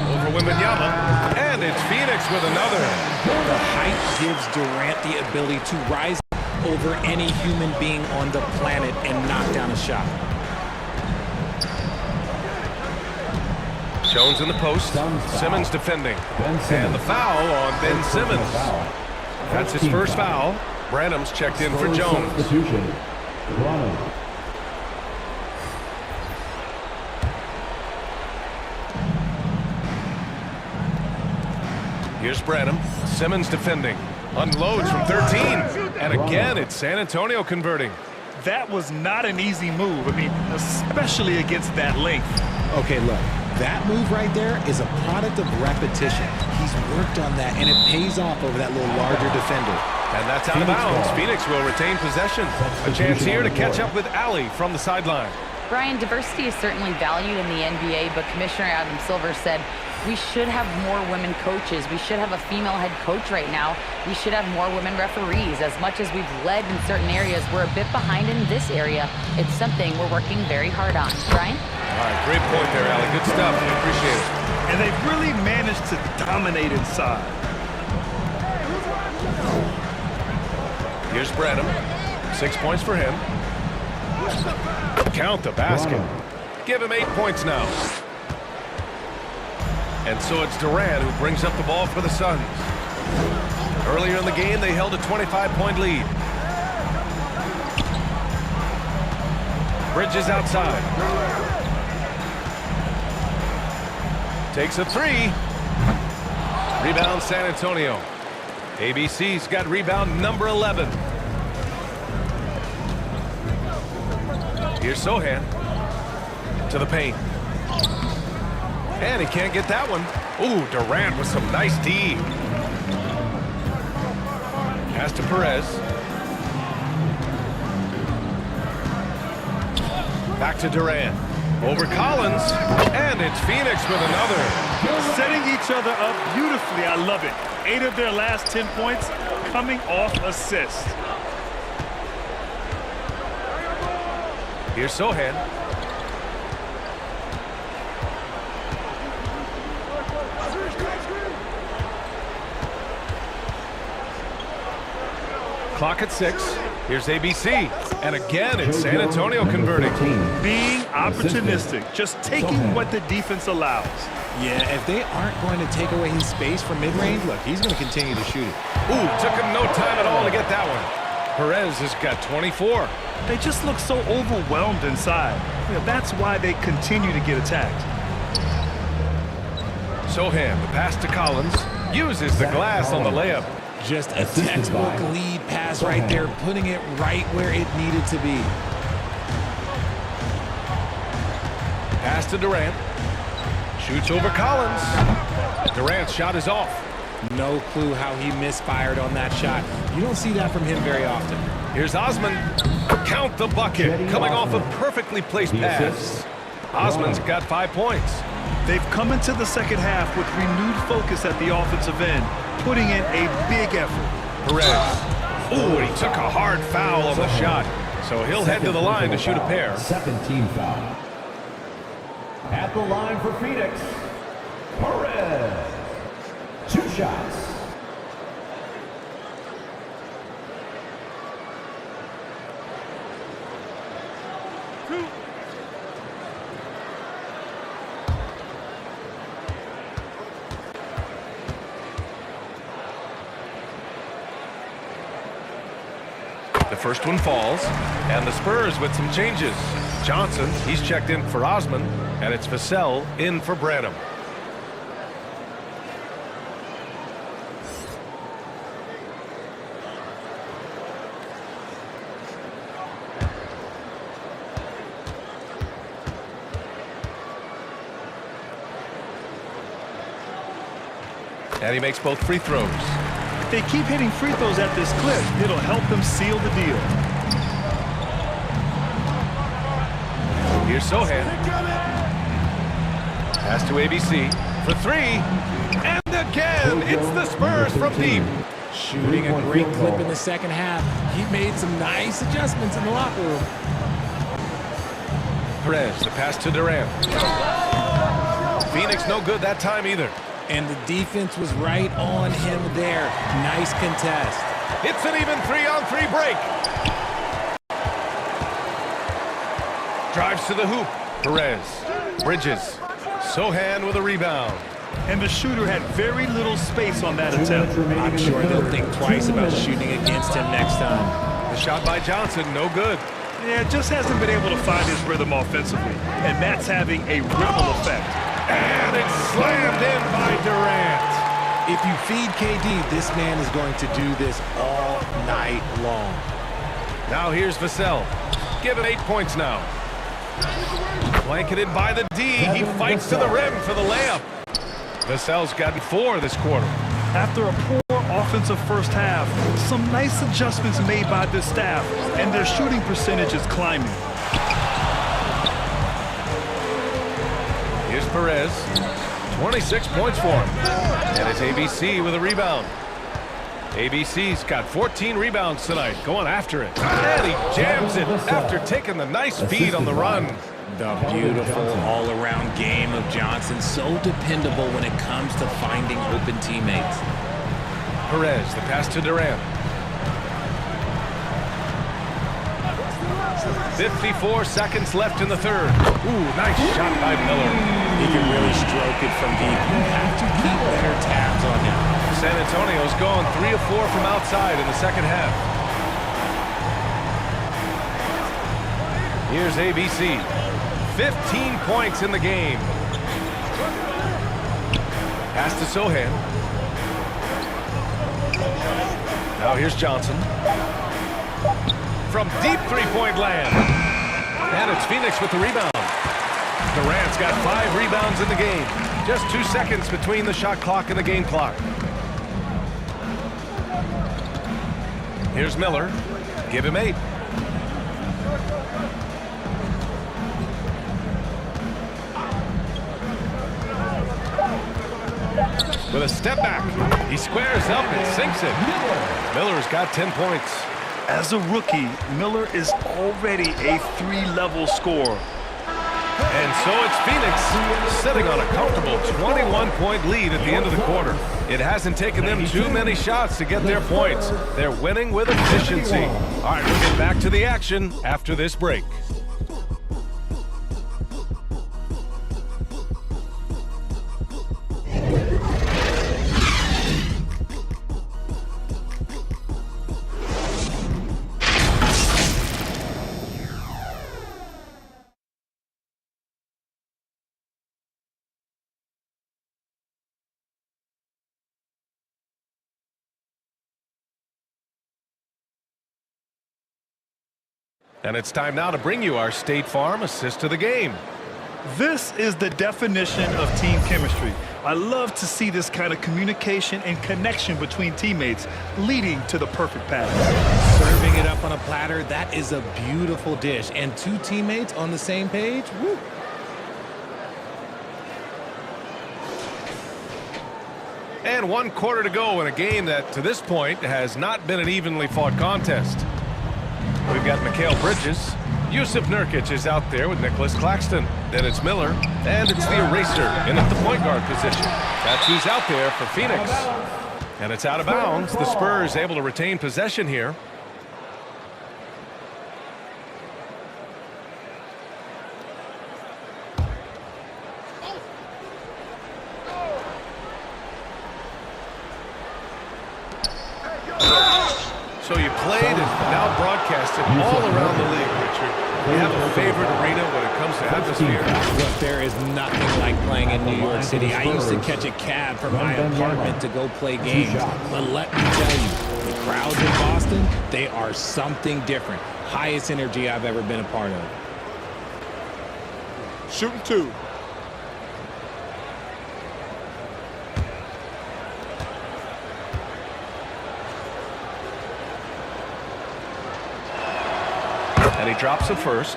Over Wembanyama. And it's Phoenix with another. The height gives Durant the ability to rise over any human being on the planet and knock down a shot. Jones in the post. Simmons defending. And the foul on Ben Simmons. That's his first foul. Branham's checked in for Jones. Here's Branham. Simmons defending. Unloads from 13. And again, it's San Antonio converting. That was not an easy move. I mean, especially against that length. Okay, look. That move right there is a product of repetition. He's worked on that, and it pays off over that little larger defender. And that's out of bounds. Phoenix will retain possession. A chance here to catch up with Allie from the sideline. Brian, diversity is certainly valued in the NBA, but Commissioner Adam Silver said We should have more women coaches. We should have a female head coach right now. We should have more women referees. As much as we've led in certain areas, we're a bit behind in this area. It's something we're working very hard on. Brian? All right, great point there, Allie. Good stuff. We appreciate it. And they've really managed to dominate inside. Here's Brenham. 6 points for him. Count the basket. Give him 8 points now. And so it's Durant who brings up the ball for the Suns. Earlier in the game, they held a 25-point lead. Bridges outside. Takes a three. Rebound San Antonio. ABC's got rebound number 11. Here's Sohan. To the paint. And he can't get that one. Ooh, Durant with some nice D. Pass to Perez. Back to Durant. Over Collins. And it's Phoenix with another. Setting each other up beautifully. I love it. 8 of their last 10 points coming off assists. Here's Sohan. Clock at 6. Here's ABC. And again, it's San Antonio converting. Being opportunistic, just taking what the defense allows. Yeah, if they aren't going to take away his space from mid-range, look, he's going to continue to shoot it. Ooh, took him no time at all to get that one. Perez has got 24. They just look so overwhelmed inside. You know, that's why they continue to get attacked. Sohan, the pass to Collins, uses the glass on the layup. Just a textbook lead pass right there, putting it right where it needed to be. Pass to Durant. Shoots over Collins. Durant's shot is off. No clue how he misfired on that shot. You don't see that from him very often. Here's Osman. Count the bucket. Coming off a perfectly placed pass. Osman's got 5 points. They've come into the second half with renewed focus at the offensive end, putting in a big effort. Perez. Ooh, he took a hard foul on the shot. So he'll head to the line to shoot a pair. Second team foul. At the line for Phoenix, Perez. 2 shots. The first one falls, and the Spurs with some changes. Johnson, he's checked in for Osman, and it's Vassell in for Branham. And he makes both free throws. If they keep hitting free throws at this clip, it'll help them seal the deal. Here's Sohan. Pass to ABC for 3. And again, it's the Spurs from deep. Shooting a great clip in the second half. He made some nice adjustments in the locker room. Perez, the pass to Durant. Phoenix no good that time either. And the defense was right on him there. Nice contest. It's an even 3-on-3 break. Drives to the hoop. Perez. Bridges. Sohan with a rebound. And the shooter had very little space on that attempt. I'm sure they'll think twice about shooting against him next time. The shot by Johnson, no good. Yeah, just hasn't been able to find his rhythm offensively. And that's having a ripple effect. And it's slammed in by Durant. If you feed KD, this man is going to do this all night long. Now here's Vassell. Given 8 points now. Blanketed by the D. He fights to the rim for the layup. Vassell's gotten 4 this quarter. After a poor offensive first half, some nice adjustments made by this staff, and their shooting percentage is climbing. Here's Perez. 26 points for him. And it's ABC with a rebound. ABC's got 14 rebounds tonight, going after it. And he jams it after taking the nice feed on the run. The beautiful all-around game of Johnson. So dependable when it comes to finding open teammates. Perez, the pass to Durant. 54 seconds left in the third. Ooh, nice shot by Miller. He can really stroke it from deep. You have to keep better tabs on him. San Antonio's gone 3 of 4 from outside in the second half. Here's ABC. 15 points in the game. Pass to Sohan. Now here's Johnson. From deep three-point land. And it's Phoenix with the rebound. Durant's got 5 rebounds in the game. Just 2 seconds between the shot clock and the game clock. Here's Miller. Give him 8. With a step back. He squares up and sinks it. Miller's got 10 points. As a rookie, Miller is already a 3-level scorer. And so it's Phoenix sitting on a comfortable 21-point lead at the end of the quarter. It hasn't taken them too many shots to get their points. They're winning with efficiency. All right, we'll get back to the action after this break. And it's time now to bring you our State Farm assist of the game. This is the definition of team chemistry. I love to see this kind of communication and connection between teammates leading to the perfect pass. Serving it up on a platter, that is a beautiful dish. And 2 teammates on the same page, woo. And 1 quarter to go in a game that, to this point, has not been an evenly fought contest. We've got Mikal Bridges. Yusuf Nurkic is out there with Nicholas Claxton. Then it's Miller, and it's the eraser in at the point guard position. That's who's out there for Phoenix. And it's out of bounds. The Spurs able to retain possession here. So you played and now broadcasted all around the league, Richard. Do you have a favorite arena when it comes to atmosphere? Look, there is nothing like playing in New York City. I used to catch a cab from my apartment to go play games. But let me tell you, the crowds in Boston, they are something different. Highest energy I've ever been a part of. Shooting 2. And he drops the first.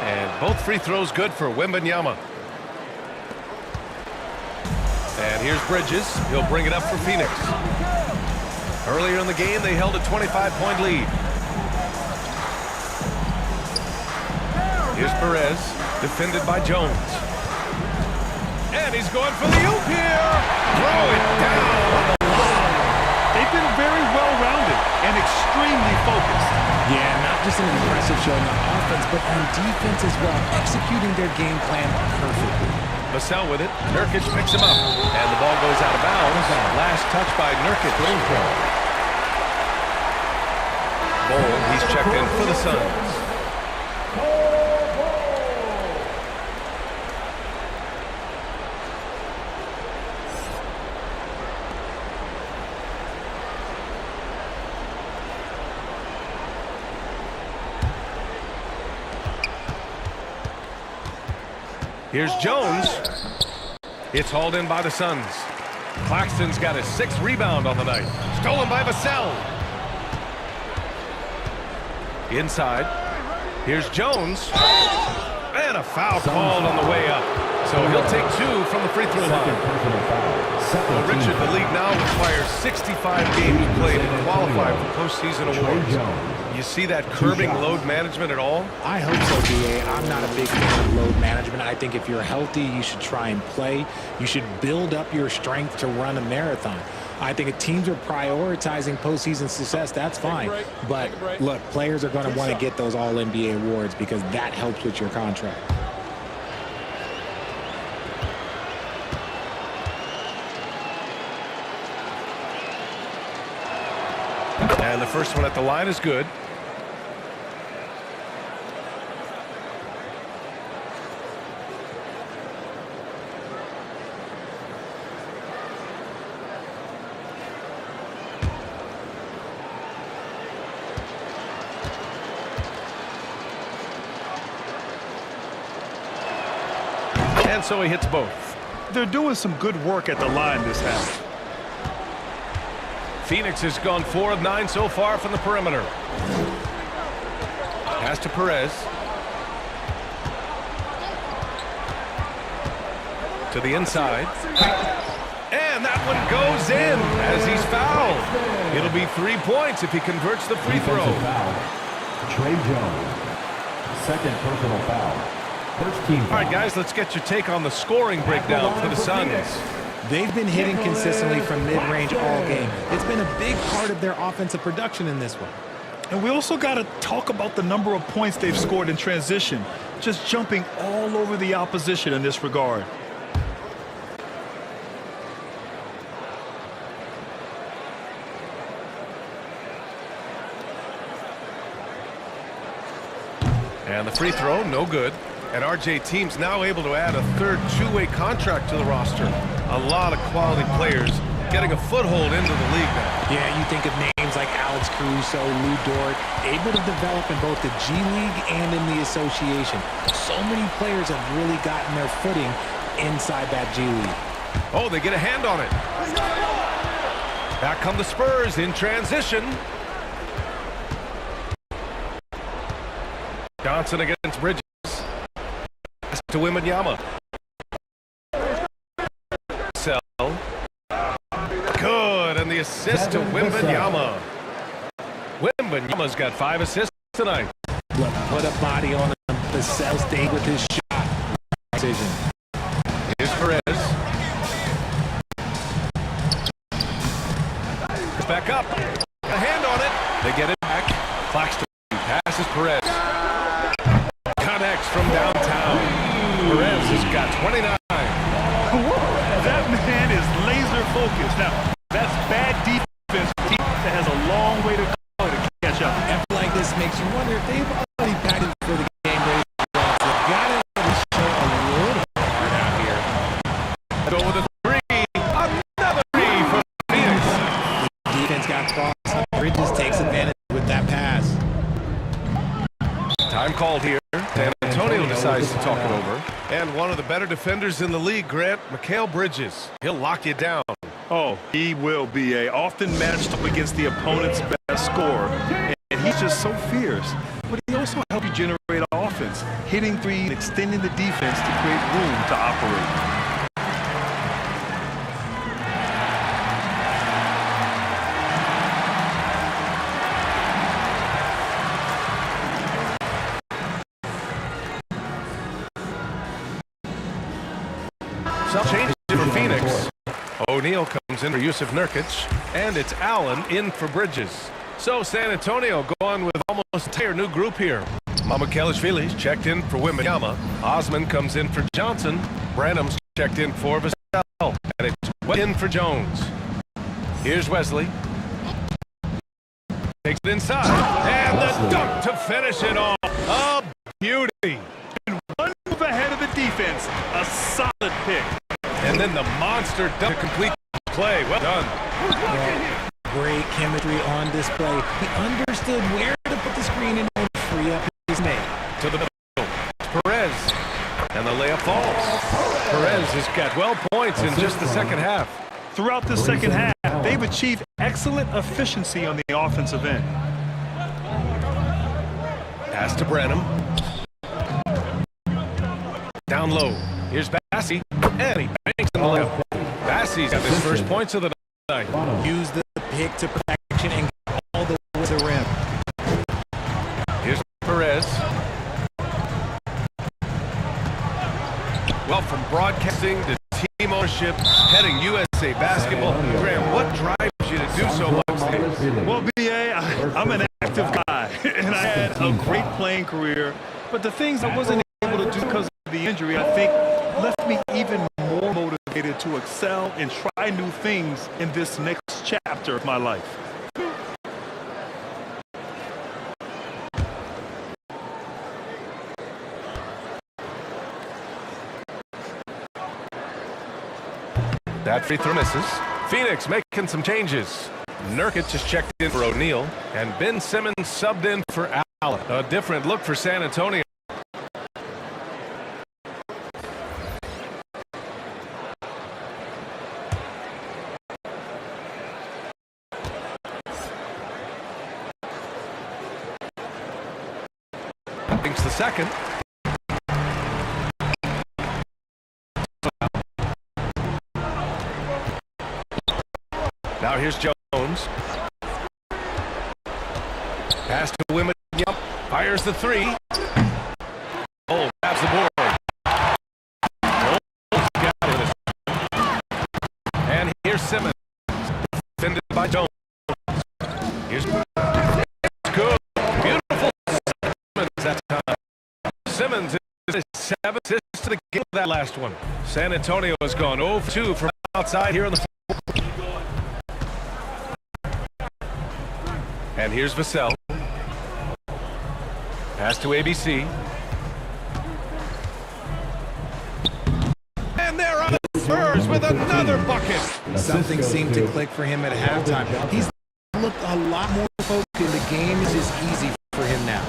And both free throws good for Wembanyama. And here's Bridges. He'll bring it up for Phoenix. Earlier in the game, they held a 25-point lead. Here's Perez, defended by Jones. And he's going for the oop here. Throw it down. They've been very well-rounded and extremely focused. Yeah, not just an impressive show on the offense, but on defense as well, executing their game plan perfectly. Vassell with it. Nurkic picks him up. And the ball goes out of bounds. Last touch by Nurkic. Bol, he's checked in for the Suns. Here's Jones. It's hauled in by the Suns. Claxton's got his 6th rebound on the night. Stolen by Vassell. Inside. Here's Jones. And a foul called on the way up. So he'll take 2 from the free throw line. Well, Richard, the league now requires 65 games played to qualify for postseason awards. You see that curbing load management at all? I hope so, B.A. I'm not a big fan of load management. I think if you're healthy, you should try and play. You should build up your strength to run a marathon. I think if teams are prioritizing postseason success, that's fine. But look, players are going to want to get those All-NBA awards because that helps with your contract. And the first one at the line is good. And so he hits both. They're doing some good work at the line this half. Phoenix has gone 4 of 9 so far from the perimeter. Pass to Perez. To the inside. And that one goes in as he's fouled. It'll be 3 points if he converts the free throw. Trey Jones, 2nd personal foul. First team foul. All right, guys, let's get your take on the scoring breakdown for the Suns. They've been hitting consistently from mid-range all game. It's been a big part of their offensive production in this one. And we also got to talk about the number of points they've scored in transition, just jumping all over the opposition in this regard. And the free throw, no good. And RJ team's now able to add a 3rd two-way contract to the roster. A lot of quality players getting a foothold into the league now. Yeah, you think of names like Alex Caruso, Lou Dort, able to develop in both the G League and in the association. So many players have really gotten their footing inside that G League. Oh, they get a hand on it. Back come the Spurs in transition. Johnson against Bridges. To Wembanyama. Sell. Good, and the assist to Wembanyama. Wembanyama's got 5 assists tonight. Look, put a body on him. The cell stayed with his shot. Decision. Here's Perez. Back up. A hand on it. They get it back. Claxton passes Perez. Connects from downtown. Perez has got 29. That man is laser focused. Now, that's bad defense that has a long way to go to catch up. After like this makes you wonder if they've already padded for the game. They've got to show a little hard out here. Go with a 3. Another 3 for Phoenix. The defense got crossed. Bridges takes advantage with that pass. Time called here. San Antonio decides to talk it over. And one of the better defenders in the league, Grant, Mikal Bridges. He'll lock you down. Oh, he will be often matched up against the opponent's best scorer. And he's just so fierce. But he also helps you generate offense, hitting 3 and extending the defense to create room to operate. Some changes for Phoenix. O'Neal comes in for Yusuf Nurkic, and it's Allen in for Bridges. So San Antonio going with almost an entire new group here. Mamukelashvili's checked in for Wembanyama. Osman comes in for Johnson. Branham's checked in for Vassell. And it's in for Jones. Here's Wesley. Takes it inside. And the dunk to finish it off. A beauty. One move ahead of the defense. A solid pick. And then the monster dunk to complete the play. Well done. Great chemistry on display. He understood where to put the screen in order to free up his man. To the middle. Perez. And the the layup falls. Perez has got 12 points in just the second half. Throughout the second half, they've achieved excellent efficiency on the offensive end. Pass to Branham. Down low. Here's Bassey. And he banks in the layup. Bassey's got his first points of the night. Use the pick to perfection and get all the way to the rim. Here's Perez. Well, from broadcasting to team ownership, heading USA basketball, Graham, what drives you to do so much things? Well, B.A., I'm an active guy, and I had a great playing career, but the things I wasn't able to do because of the injury, I think, left me even more motivated to excel and try new things in this next chapter of my life. That free throw misses. Phoenix making some changes. Nurkic has checked in for O'Neal, and Ben Simmons subbed in for Allen. A different look for San Antonio. Thinks the second. Now here's Jones. Pass to Wimmer. Fires the three. Oh, grabs the board. Oh, got it. And here's Simmons. Defended by Jones. Here's good. Beautiful Simmons that time. Simmons is 7 assists to the game of that last one. San Antonio has gone 0-2 from outside here in the fourth. And here's Vassell. Pass to ABC. And they're on the Spurs with another bucket. Something seemed to click for him at halftime. He's looked a lot more focused, and the game is just easy for him now.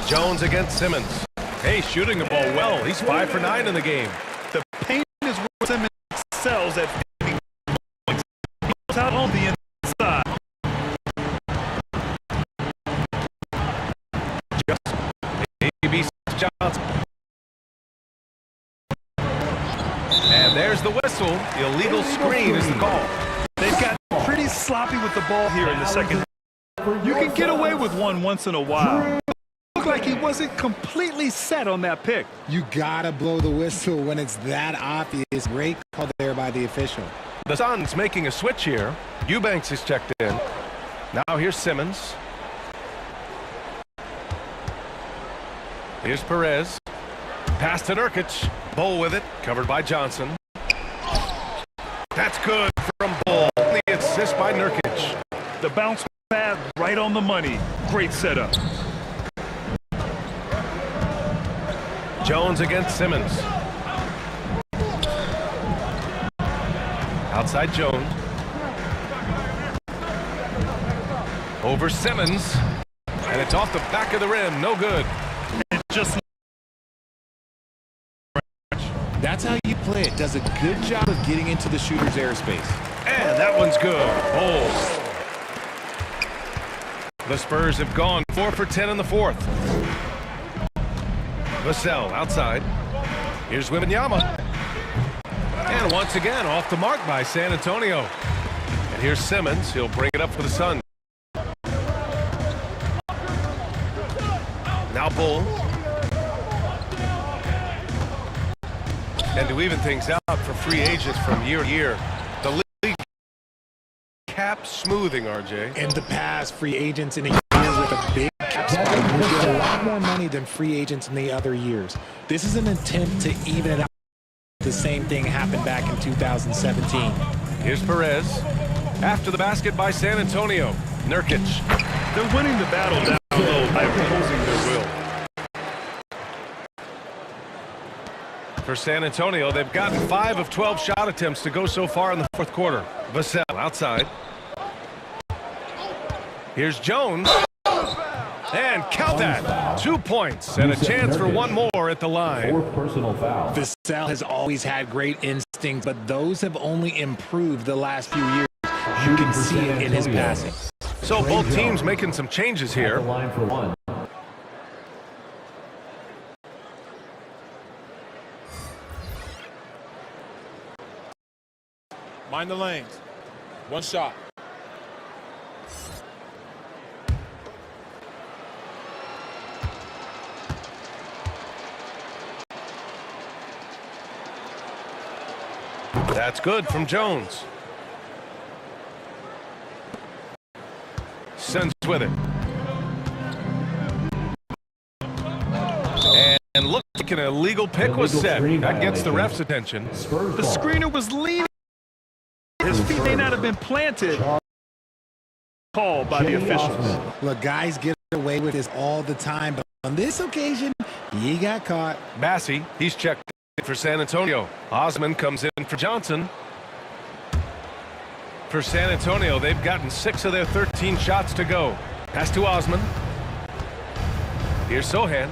Jones against Simmons. Hey, shooting the ball well. He's 5 for 9 in the game. The paint is where Simmons excels at hitting points. He goes out on the inside. ABC Johnson. And there's the whistle. The illegal screen is the call. They've got pretty sloppy with the ball here in the second half. You can get away with one once in a while. It looked like he wasn't completely set on that pick. You gotta blow the whistle when it's that obvious. Great call there by the official. The Suns making a switch here. Eubanks is checked in. Now here's Simmons. Here's Perez. Pass to Nurkic. Bull with it. Covered by Johnson. That's good from Bull. The assist by Nurkic. The bounce pass right on the money. Great setup. Jones against Simmons. Outside Jones. Over Simmons. And it's off the back of the rim. No good. And just that's how you play it. Does a good job of getting into the shooter's airspace. And that one's good. Oh. The Spurs have gone 4 for 10 in the fourth. Vassell outside. Here's Wembanyama. And once again off the mark by San Antonio. And here's Simmons. He'll bring it up for the Suns. Now Bull. And to even things out for free agents from year to year, the league cap smoothing, RJ. In the past, free agents in a year with a big cap spike will get a lot more money than free agents in the other years. This is an attempt to even it out. The same thing happened back in 2017. Here's Perez. After the basket by San Antonio. Nurkic. they're winning the battle down low by imposing their will. For San Antonio, they've gotten 5 of 12 shot attempts to go so far in the fourth quarter. Vassell outside. Here's Jones. And count that. 2 points and a chance for one more at the line. Fourth personal foul. Vassell has always had great instincts, but those have only improved the last few years. You can see it in his passing. So both teams making some changes here. At the line for one. Mind the lanes. One shot. That's good from Jones. Sends with it. And looks like an illegal pick was set. That gets the ref's attention. The screener was leaning. His feet may not have been planted. Called by the officials. Look, guys get away with this all the time, but on this occasion, he got caught. Massey, he's checked for San Antonio. Osman comes in for Johnson. For San Antonio, they've gotten 6 of their 13 shots to go. Pass to Osman. Here's Sohan.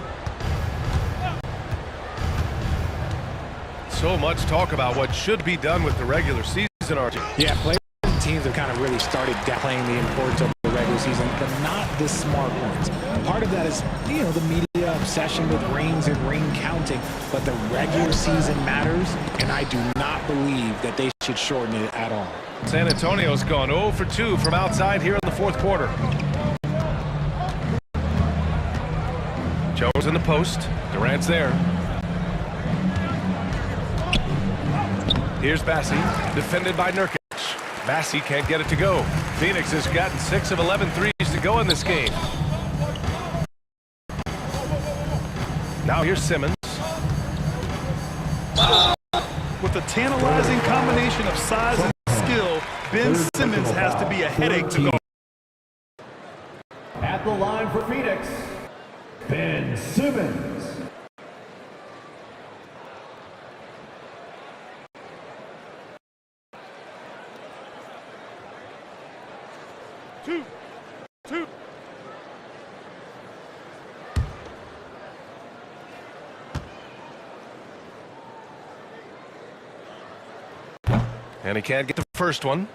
So much talk about what should be done with the regular season, RJ. Yeah, players and teams have kind of really started downplaying the importance of the regular season, but not the smart ones. Part of that is, you know, the media obsession with rings and ring counting, but the regular season matters, and I do not believe that they should shorten it at all. San Antonio's gone 0 for 2 from outside here in the fourth quarter. Jones in the post. Durant's there. Here's Bassey, defended by Nurkic. Bassey can't get it to go. Phoenix has gotten 6 of 11 threes to go in this game. Now here's Simmons. With a tantalizing combination of size and skill, Ben Simmons has to be a headache to guard. At the line for Phoenix, Ben Simmons. Two. And he can't get the first one.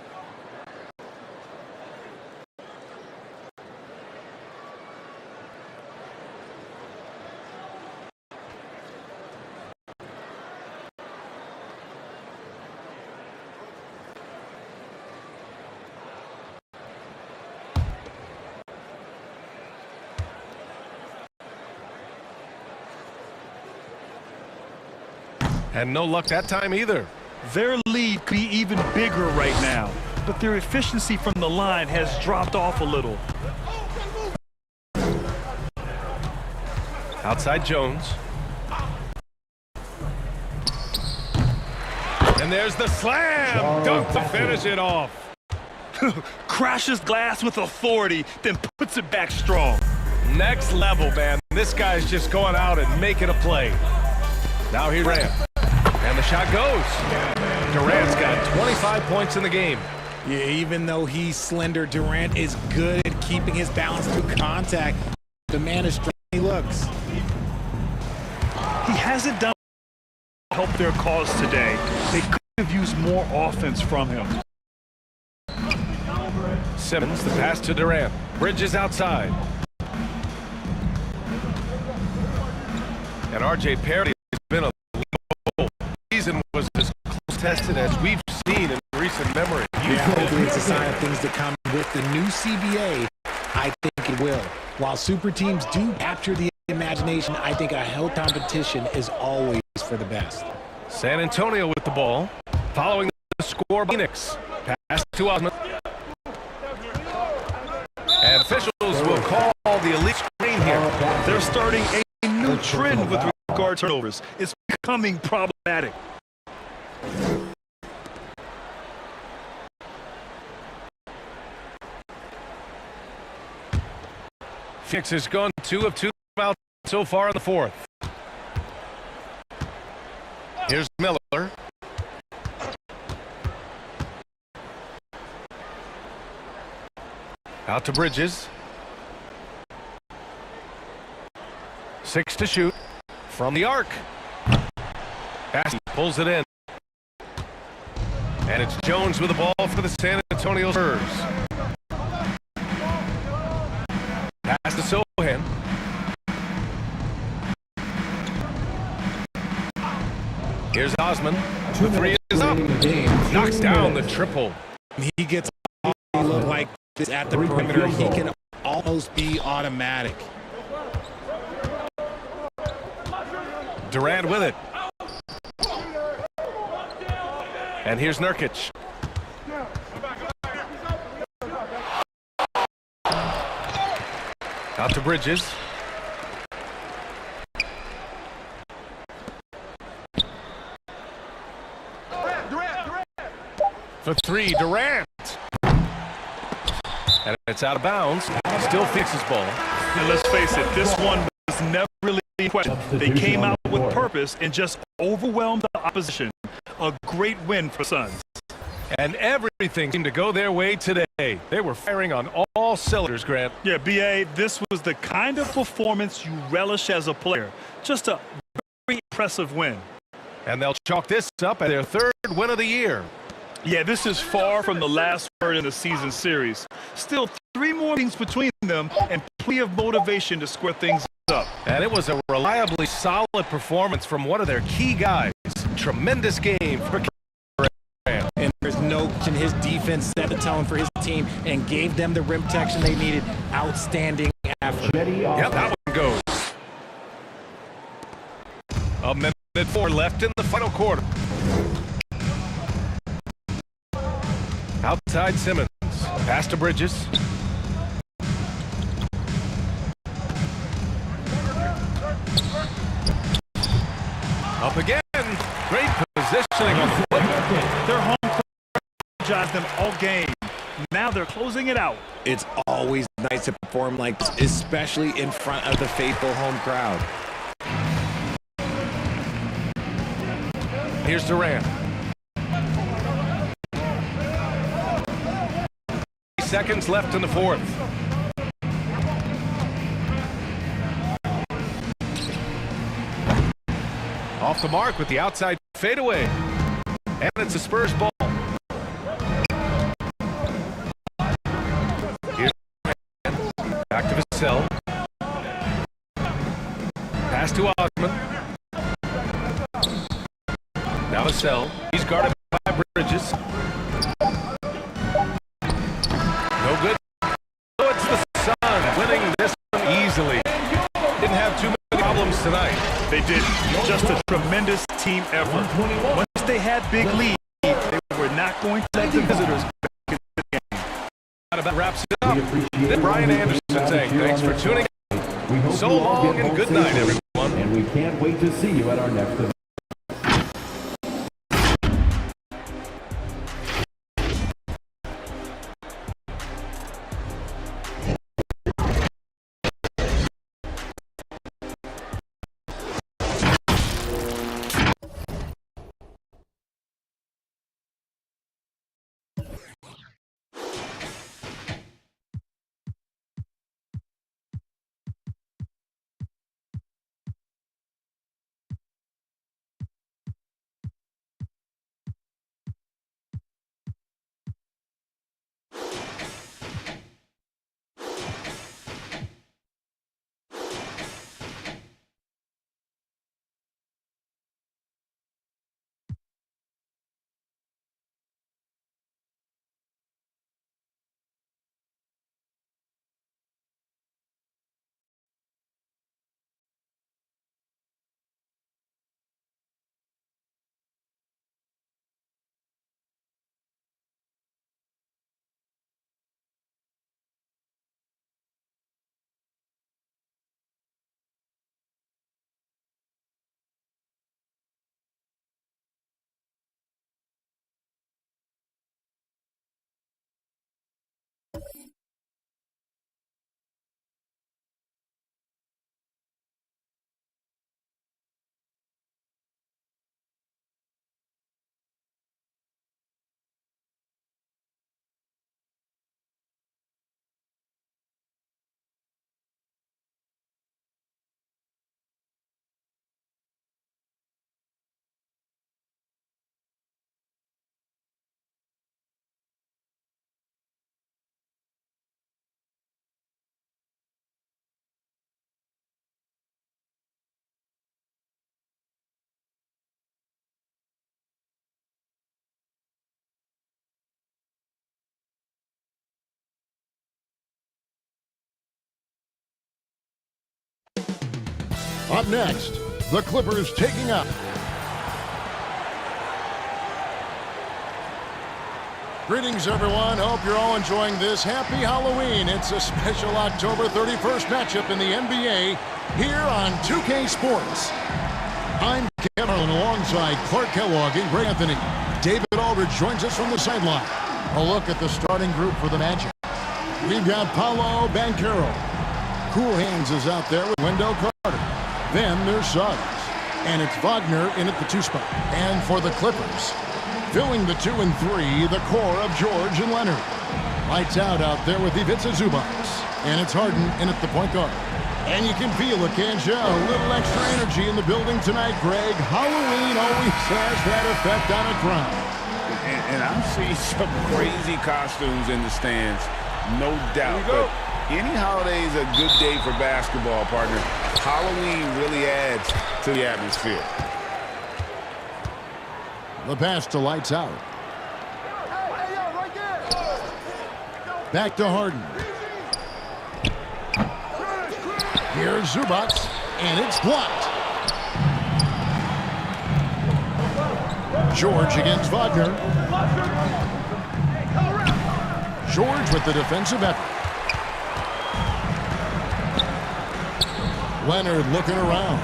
And no luck that time either. Their lead could be even bigger right now, but their efficiency from the line has dropped off a little. Outside Jones. And there's the slam! Dunk to finish it off. Crashes glass with authority, then puts it back strong. Next level, man. This guy's just going out and making a play. Now he ran. And the shot goes. Durant's got 25 points in the game. Yeah, even though he's slender, Durant is good at keeping his balance through contact. The man is strong. He looks. He hasn't done to help their cause today. They could have used more offense from him. Simmons, the pass to Durant. Bridges outside. And R.J. Perry has been a season was as close tested as we've seen in recent memory. Yeah, hopefully it's a sign of things to come with the new CBA. I think it will. While super teams do capture the imagination, I think a held competition is always for the best. San Antonio with the ball. Following the score, Phoenix. Pass to Osman. And officials will call the elite screen here. They're starting a new trend with regard to turnovers. It's becoming problematic. Phoenix has gone 2 of 2 out so far in the fourth. Here's Miller. Out to Bridges. 6 to shoot from the arc. Pass, pulls it in. And it's Jones with the ball for the San Antonio Spurs. Pass to Sohan. Here's Osman. The three is up. Knocks down the triple. He gets he look like this at the perimeter. He can almost be automatic. Durant with it. And here's Nurkic. Out to Bridges. For three, Durant. And it's out of bounds. Still fixes ball. And let's face it, this one was never really a question. They came out with purpose and just overwhelmed the opposition. A great win for Suns. And everything seemed to go their way today. They were firing on all cylinders, Grant. Yeah, B.A., this was the kind of performance you relish as a player. Just a very impressive win. And they'll chalk this up as their third win of the year. Yeah, this is far from the last word in the season series. Still 3 more things between them and plenty of motivation to square things up. And it was a reliably solid performance from one of their key guys. Tremendous game for Grant. And there's no question his defense set the tone for his team and gave them the rim protection they needed. Outstanding effort. Yep, that one goes. A minute 4 left in the final quarter. Outside Simmons. Pass to Bridges. Up again. Great positioning on the foot. Their home court energized them all game. Now they're closing it out. It's always nice to perform like this, especially in front of the faithful home crowd. Here's Durant. 3 seconds left in the fourth. Off the mark with the outside fadeaway. And it's a Spurs ball. Here's back to Vassell. Pass to Osman. Now Vassell. He's guarded by Bridges. No good. Oh, it's the Suns winning this one easily. Didn't have too many problems tonight. They did. Just a tremendous team effort. Once they had big lead, they were not going to let the visitors back into the game. That about wraps it up. Then Brian Anderson saying thanks for tuning in. So long and good night, everyone. And we can't wait to see you at our next event. Up next, the Clippers taking up. Greetings, everyone. Hope you're all enjoying this. Happy Halloween. It's a special October 31st matchup in the NBA here on 2K Sports. I'm Kevin alongside Clark Kellogg and Greg Anthony. David Aldridge joins us from the sideline. A look at the starting group for the Magic. We've got Paolo Banchero. Cool Hands is out there with Wendell Carter. Then there's Suggs. And it's Wagner in at the 2 spot. And for the Clippers, filling the 2 and 3, the core of George and Leonard. Lights out there with Ivica Zubac. And it's Harden in at the point guard. And you can feel it, can't you? A little extra energy in the building tonight, Greg. Halloween always has that effect on a crowd. And I'm seeing some crazy costumes in the stands, no doubt. But any holiday is a good day for basketball, partner. Halloween really adds to the atmosphere. The pass to Lights Out. Back to Harden. Here's Zubac, and it's blocked. George against Wagner. George with the defensive effort. Leonard looking around.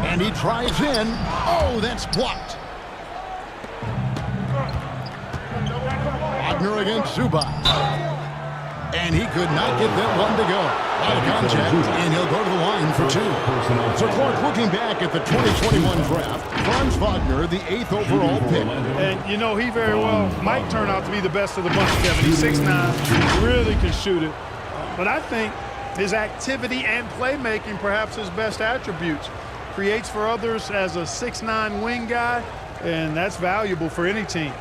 And he drives in. Oh, that's blocked. Wagner against Zubac. And he could not get that one to go. Out of contact, and he'll go to the line for 2. So Clark, looking back at the 2021 draft, Franz Wagner, the 8th overall pick. And, you know, he very well might turn out to be the best of the bunch, Kevin. He's 6'9", really can shoot it. But I think his activity and playmaking, perhaps his best attributes. Creates for others as a 6'9" wing guy, and that's valuable for any team.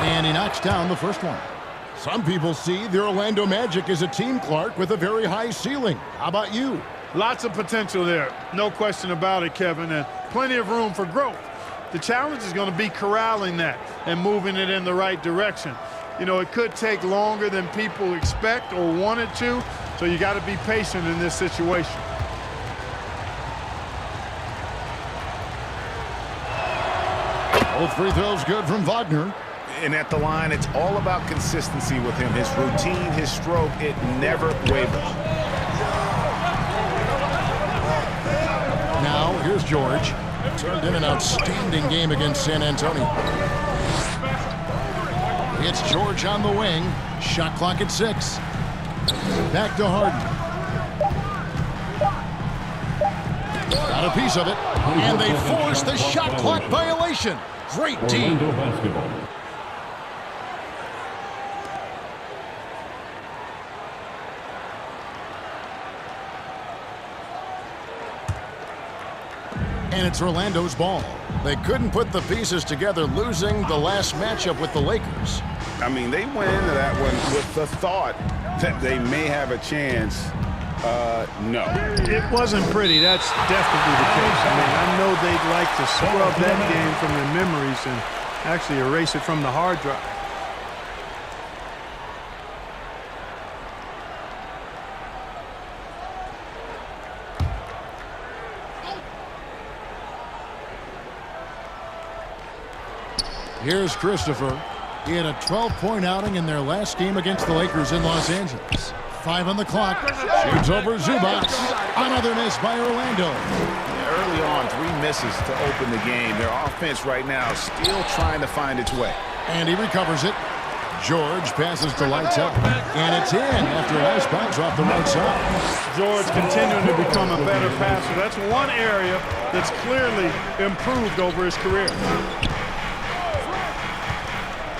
And he knocks down the first one. Some people see the Orlando Magic as a team, Clark, with a very high ceiling. How about you? Lots of potential there. No question about it, Kevin, and plenty of room for growth. The challenge is going to be corralling that and moving it in the right direction. You know, it could take longer than people expect or want it to, so you got to be patient in this situation. Both free throws good from Wagner. And at the line, it's all about consistency with him. His routine, his stroke, it never wavers. Now, here's George. Turned in an outstanding game against San Antonio. It's George on the wing. Shot clock at 6. Back to Harden. Got a piece of it. And they force the shot clock violation. Great team. And it's Orlando's ball. They couldn't put the pieces together, losing the last matchup with the Lakers. I mean, they went into that one with the thought that they may have a chance. No. It wasn't pretty. That's definitely the case. I mean, I know they'd like to scrub that game from their memories and actually erase it from the hard drive. Here's Christopher. He had a 12-point outing in their last game against the Lakers in Los Angeles. 5 on the clock. Shoots over Zubac. Another miss by Orlando. Early on, 3 misses to open the game. Their offense right now still trying to find its way. And he recovers it. George passes to Lights Out. And it's in after a nice bounce off the right side. George continuing to become a better passer. That's one area that's clearly improved over his career.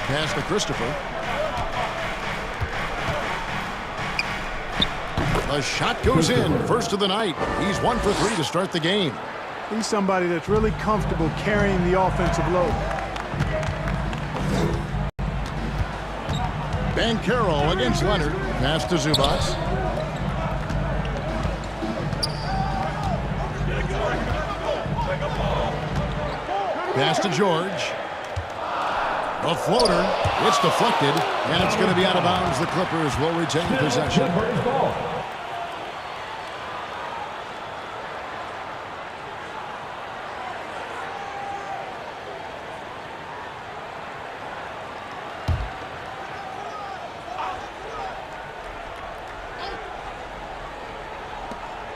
Pass to Christopher. The shot goes in. First of the night. He's 1 for 3 to start the game. He's somebody that's really comfortable carrying the offensive load. Banchero against Leonard. Pass to Zubac. Pass to George. A floater. It's deflected, and it's going to be out of bounds. The Clippers will retain possession.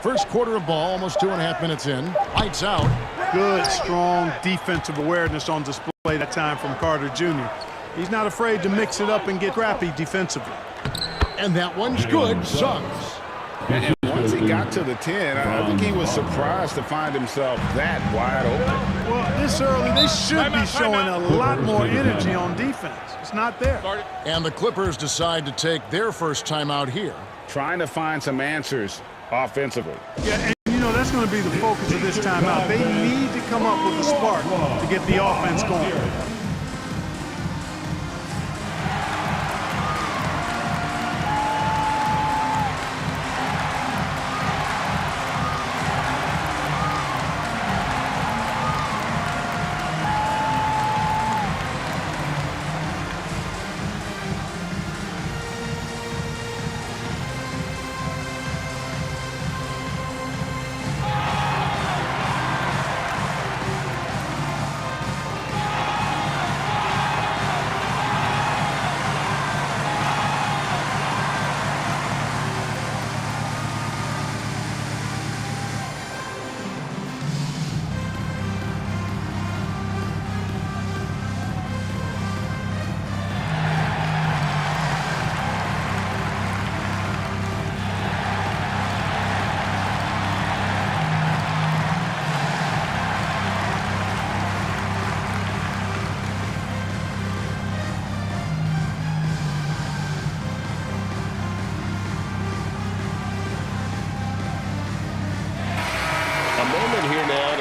First quarter of ball, almost 2.5 minutes in. Lights out. Good, strong defensive awareness on display that time from Carter Jr. He's not afraid to mix it up and get scrappy defensively. And that one's good. Suggs. And once he got to the 10, I think he was surprised to find himself that wide open. Well, this early, they should be showing a lot more energy on defense. It's not there. And the Clippers decide to take their first timeout here. Trying to find some answers offensively. Yeah, and you know, that's going to be the focus of this timeout. They need to come up with a spark to get the offense going.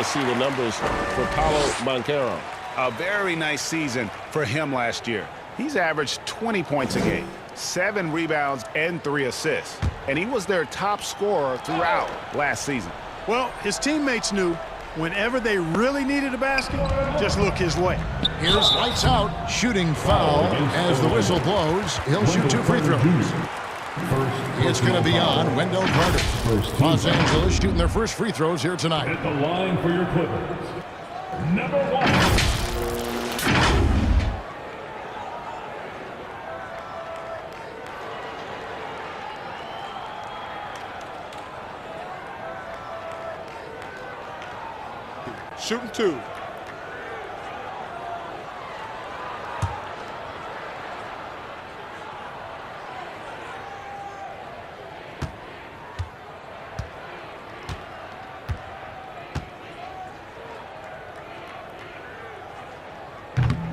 See the numbers for Paolo Banchero. A very nice season for him last year. He's averaged 20 points a game, 7 rebounds, and 3 assists. And he was their top scorer throughout last season. Well, his teammates knew whenever they really needed a basket, just look his way. Here's lights out. Shooting foul as the whistle blows. He'll shoot 2 free throws. It's going to be on Wendell Carter. Los Angeles shooting their first free throws here tonight. At the line for your Clippers, number 1. Shooting 2.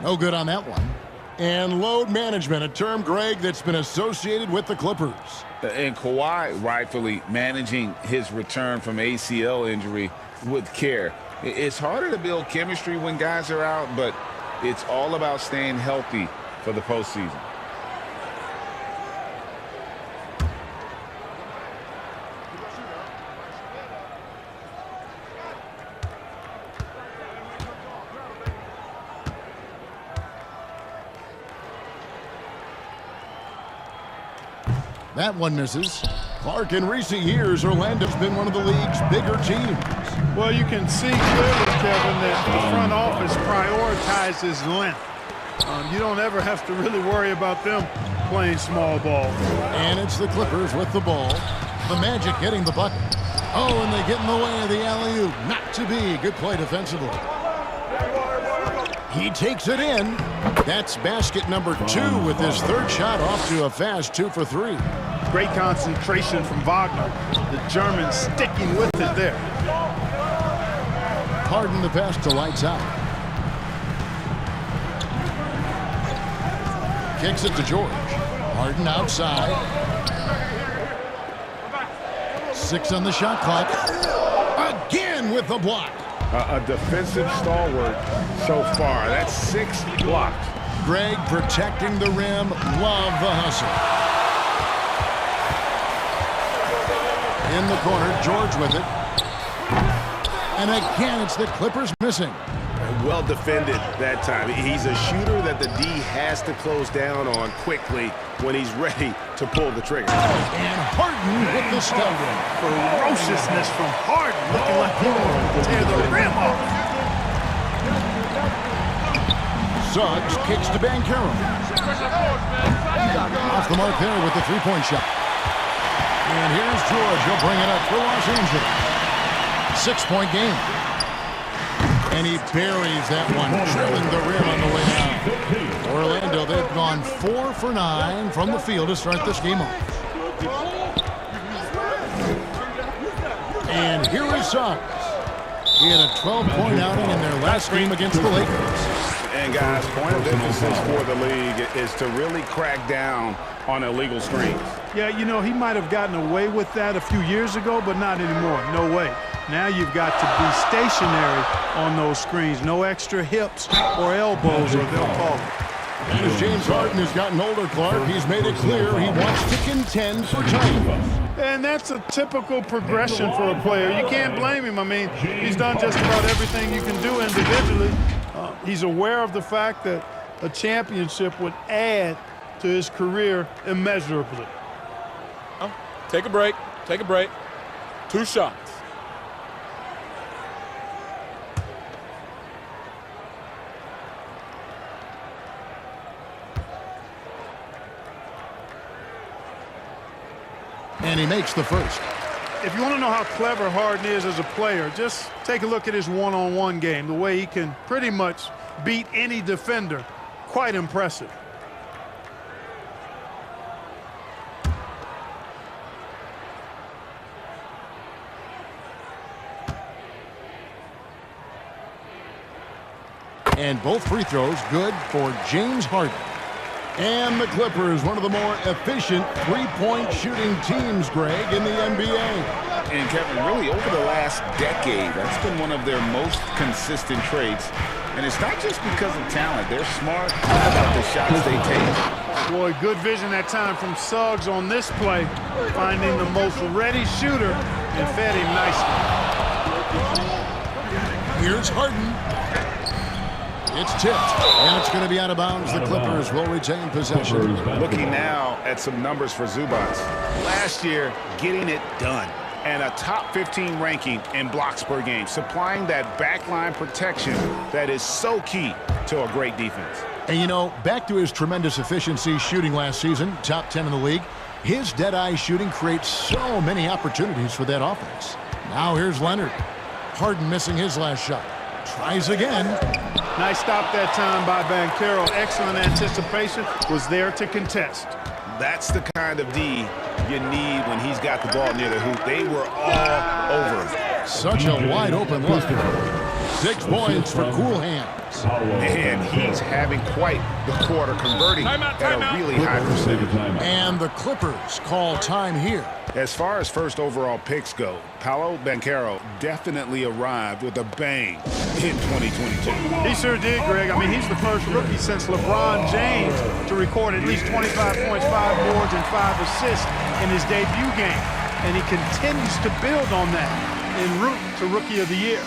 No good on that one. And load management, a term, Greg, that's been associated with the Clippers. And Kawhi rightfully managing his return from ACL injury with care. It's harder to build chemistry when guys are out, but it's all about staying healthy for the postseason. That one misses. Clark, in recent years, Orlando's been one of the league's bigger teams. Well, you can see clearly, Kevin, that the front office prioritizes length. You don't ever have to really worry about them playing small ball. And it's the Clippers with the ball. The Magic getting the bucket. Oh, and they get in the way of the alley-oop. Not to be. Good play defensively. He takes it in. That's basket number 2 with his third shot off to a fast 2 for 3. Great concentration from Wagner. The German sticking with it there. Harden the pass to lights out. Kicks it to George. Harden outside. 6 on the shot clock. Again with the block. A defensive stalwart so far. That's 6 blocks. Greg protecting the rim. Love the hustle. In the corner, George with it. And again, it's the Clippers missing. well defended that time. He's a shooter that the D has to close down on quickly when he's ready to pull the trigger. And Harden with the step. Ferociousness from Harden, looking like he will tear the rim off. Suggs kicks to Banchero. Off the mark there with the three-point shot. And here's George. He'll bring it up for Los Angeles. 6-point game. And he buries that one, drilling the rim on the way down. Orlando, they've gone 4 for 9 from the field to start this game off. And here is Suggs. He had a 12-point outing in their last game against the Lakers. And guys, point of emphasis for the league is to really crack down on illegal screens. Yeah, you know, he might have gotten away with that a few years ago, but not anymore. No way. Now you've got to be stationary on those screens. No extra hips or elbows, or they'll call it. And as James Harden has gotten older, Clark, he's made it clear he wants to contend for titles. And that's a typical progression for a player. You can't blame him. I mean, he's done just about everything you can do individually. He's aware of the fact that a championship would add to his career immeasurably. Take a break. Take a break. 2 shots. And he makes the first. If you want to know how clever Harden is as a player, just take a look at his one-on-one game. The way he can pretty much beat any defender. Quite impressive. And both free throws good for James Harden. And the Clippers, one of the more efficient three-point shooting teams, Greg, in the NBA. And Kevin, really over the last decade, that's been one of their most consistent traits. And it's not just because of talent. They're smart about the shots they take. Boy, good vision that time from Suggs on this play, finding the most ready shooter and fed him nicely. Here's Harden. It's tipped, and it's going to be out of bounds. The Clippers will retain possession. Looking now at some numbers for Zubats. Last year, getting it done. And a top 15 ranking in blocks per game, supplying that backline protection that is so key to a great defense. And, you know, back to his tremendous efficiency shooting last season, top 10 in the league, his dead-eye shooting creates so many opportunities for that offense. Now here's Leonard. Harden missing his last shot. Tries again. Nice stop that time by Banchero. Excellent anticipation. Was there to contest. That's the kind of D you need when he's got the ball near the hoop. They were all over him. Such a wide open look. 6 points for Cool Hands. And he's having quite the quarter, converting at a really high percentage. And the Clippers call time here. As far as first overall picks go, Paolo Banchero definitely arrived with a bang in 2022. He sure did, Greg. I mean, he's the first rookie since LeBron James to record at least 25 points, 5 boards, and 5 assists in his debut game. And he continues to build on that en route to Rookie of the Year.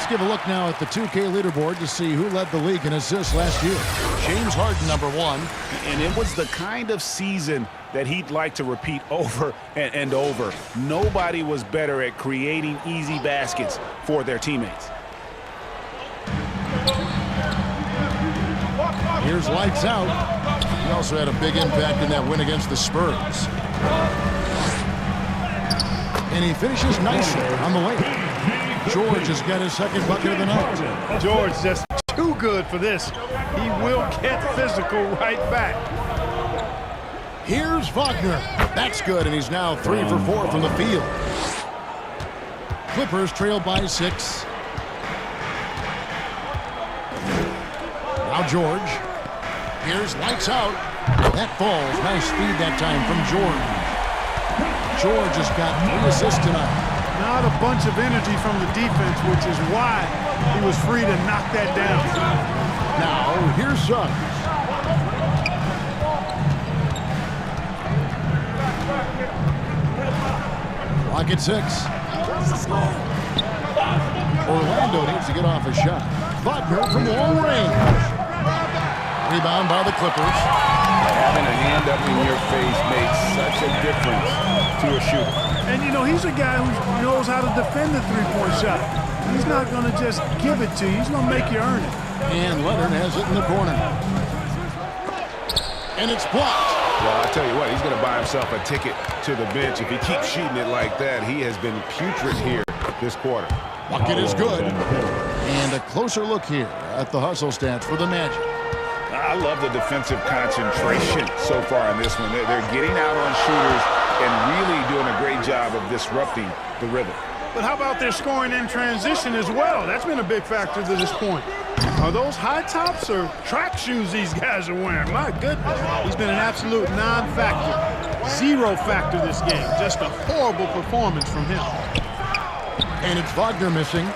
give a look now at the 2K leaderboard to see who led the league in assists last year. James Harden, number 1. And it was the kind of season that he'd like to repeat over and over. Nobody was better at creating easy baskets for their teammates. Here's lights out. He also had a big impact in that win against the Spurs. And he finishes nicely on the lane. George has got his second bucket of the night. George just too good for this. He will get physical right back. Here's Wagner. That's good, and he's now 3 for 4 from the field. Clippers trail by 6. Now George. Here's lights out. That falls. Nice speed that time from George. George has got 3 assists tonight. Not a bunch of energy from the defense, which is why he was free to knock that down. Now, here's Suggs. Clock at 6. Orlando needs to get off a shot. Wagner from long range. Rebound by the Clippers. Having a hand up in your face makes such a difference to a shooter. And, you know, he's a guy who knows how to defend the three-point shot. He's not going to just give it to you. He's going to make you earn it. And Leonard has it in the corner. And it's blocked. Well, I tell you what, he's going to buy himself a ticket to the bench. If he keeps shooting it like that, he has been putrid here this quarter. Bucket is good. And a closer look here at the hustle stats for the Magic. I love the defensive concentration so far in this one. They're getting out on shooters and really doing a great job of disrupting the rhythm. But how about their scoring in transition as well? That's been a big factor to this point. Are those high tops or track shoes these guys are wearing? My goodness. He's been an absolute non-factor. 0 factor this game. Just a horrible performance from him. And it's Wagner missing.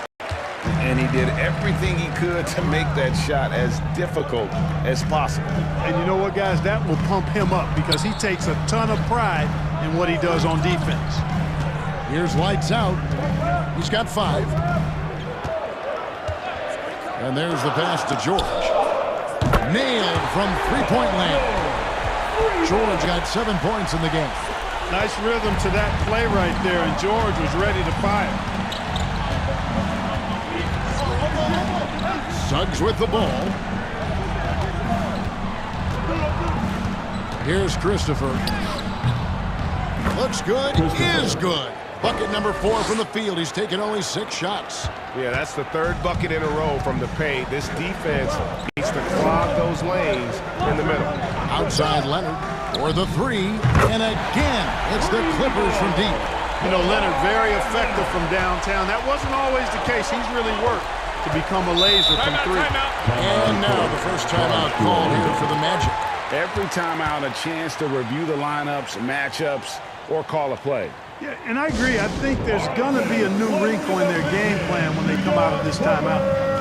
And he did everything he could to make that shot as difficult as possible. And you know what, guys? That will pump him up because he takes a ton of pride in what he does on defense. Here's lights out. He's got 5. And there's the pass to George. Nailed from three-point land. George got 7 points in the game. Nice rhythm to that play right there, and George was ready to fire. Suggs with the ball. Here's Christopher. Looks good. Is good. Bucket number 4 from the field. He's taken only 6 shots. Yeah, that's the 3rd bucket in a row from the paint. This defense needs to clog those lanes in the middle. Outside Leonard for the 3. And again, it's the Clippers from deep. You know, Leonard very effective from downtown. That wasn't always the case. He's really worked to become a laser from 3. And now the first timeout call here for the Magic. Every timeout, a chance to review the lineups, matchups, or call a play. Yeah, and I agree. I think there's going to be a new wrinkle in their game plan when they come out of this timeout.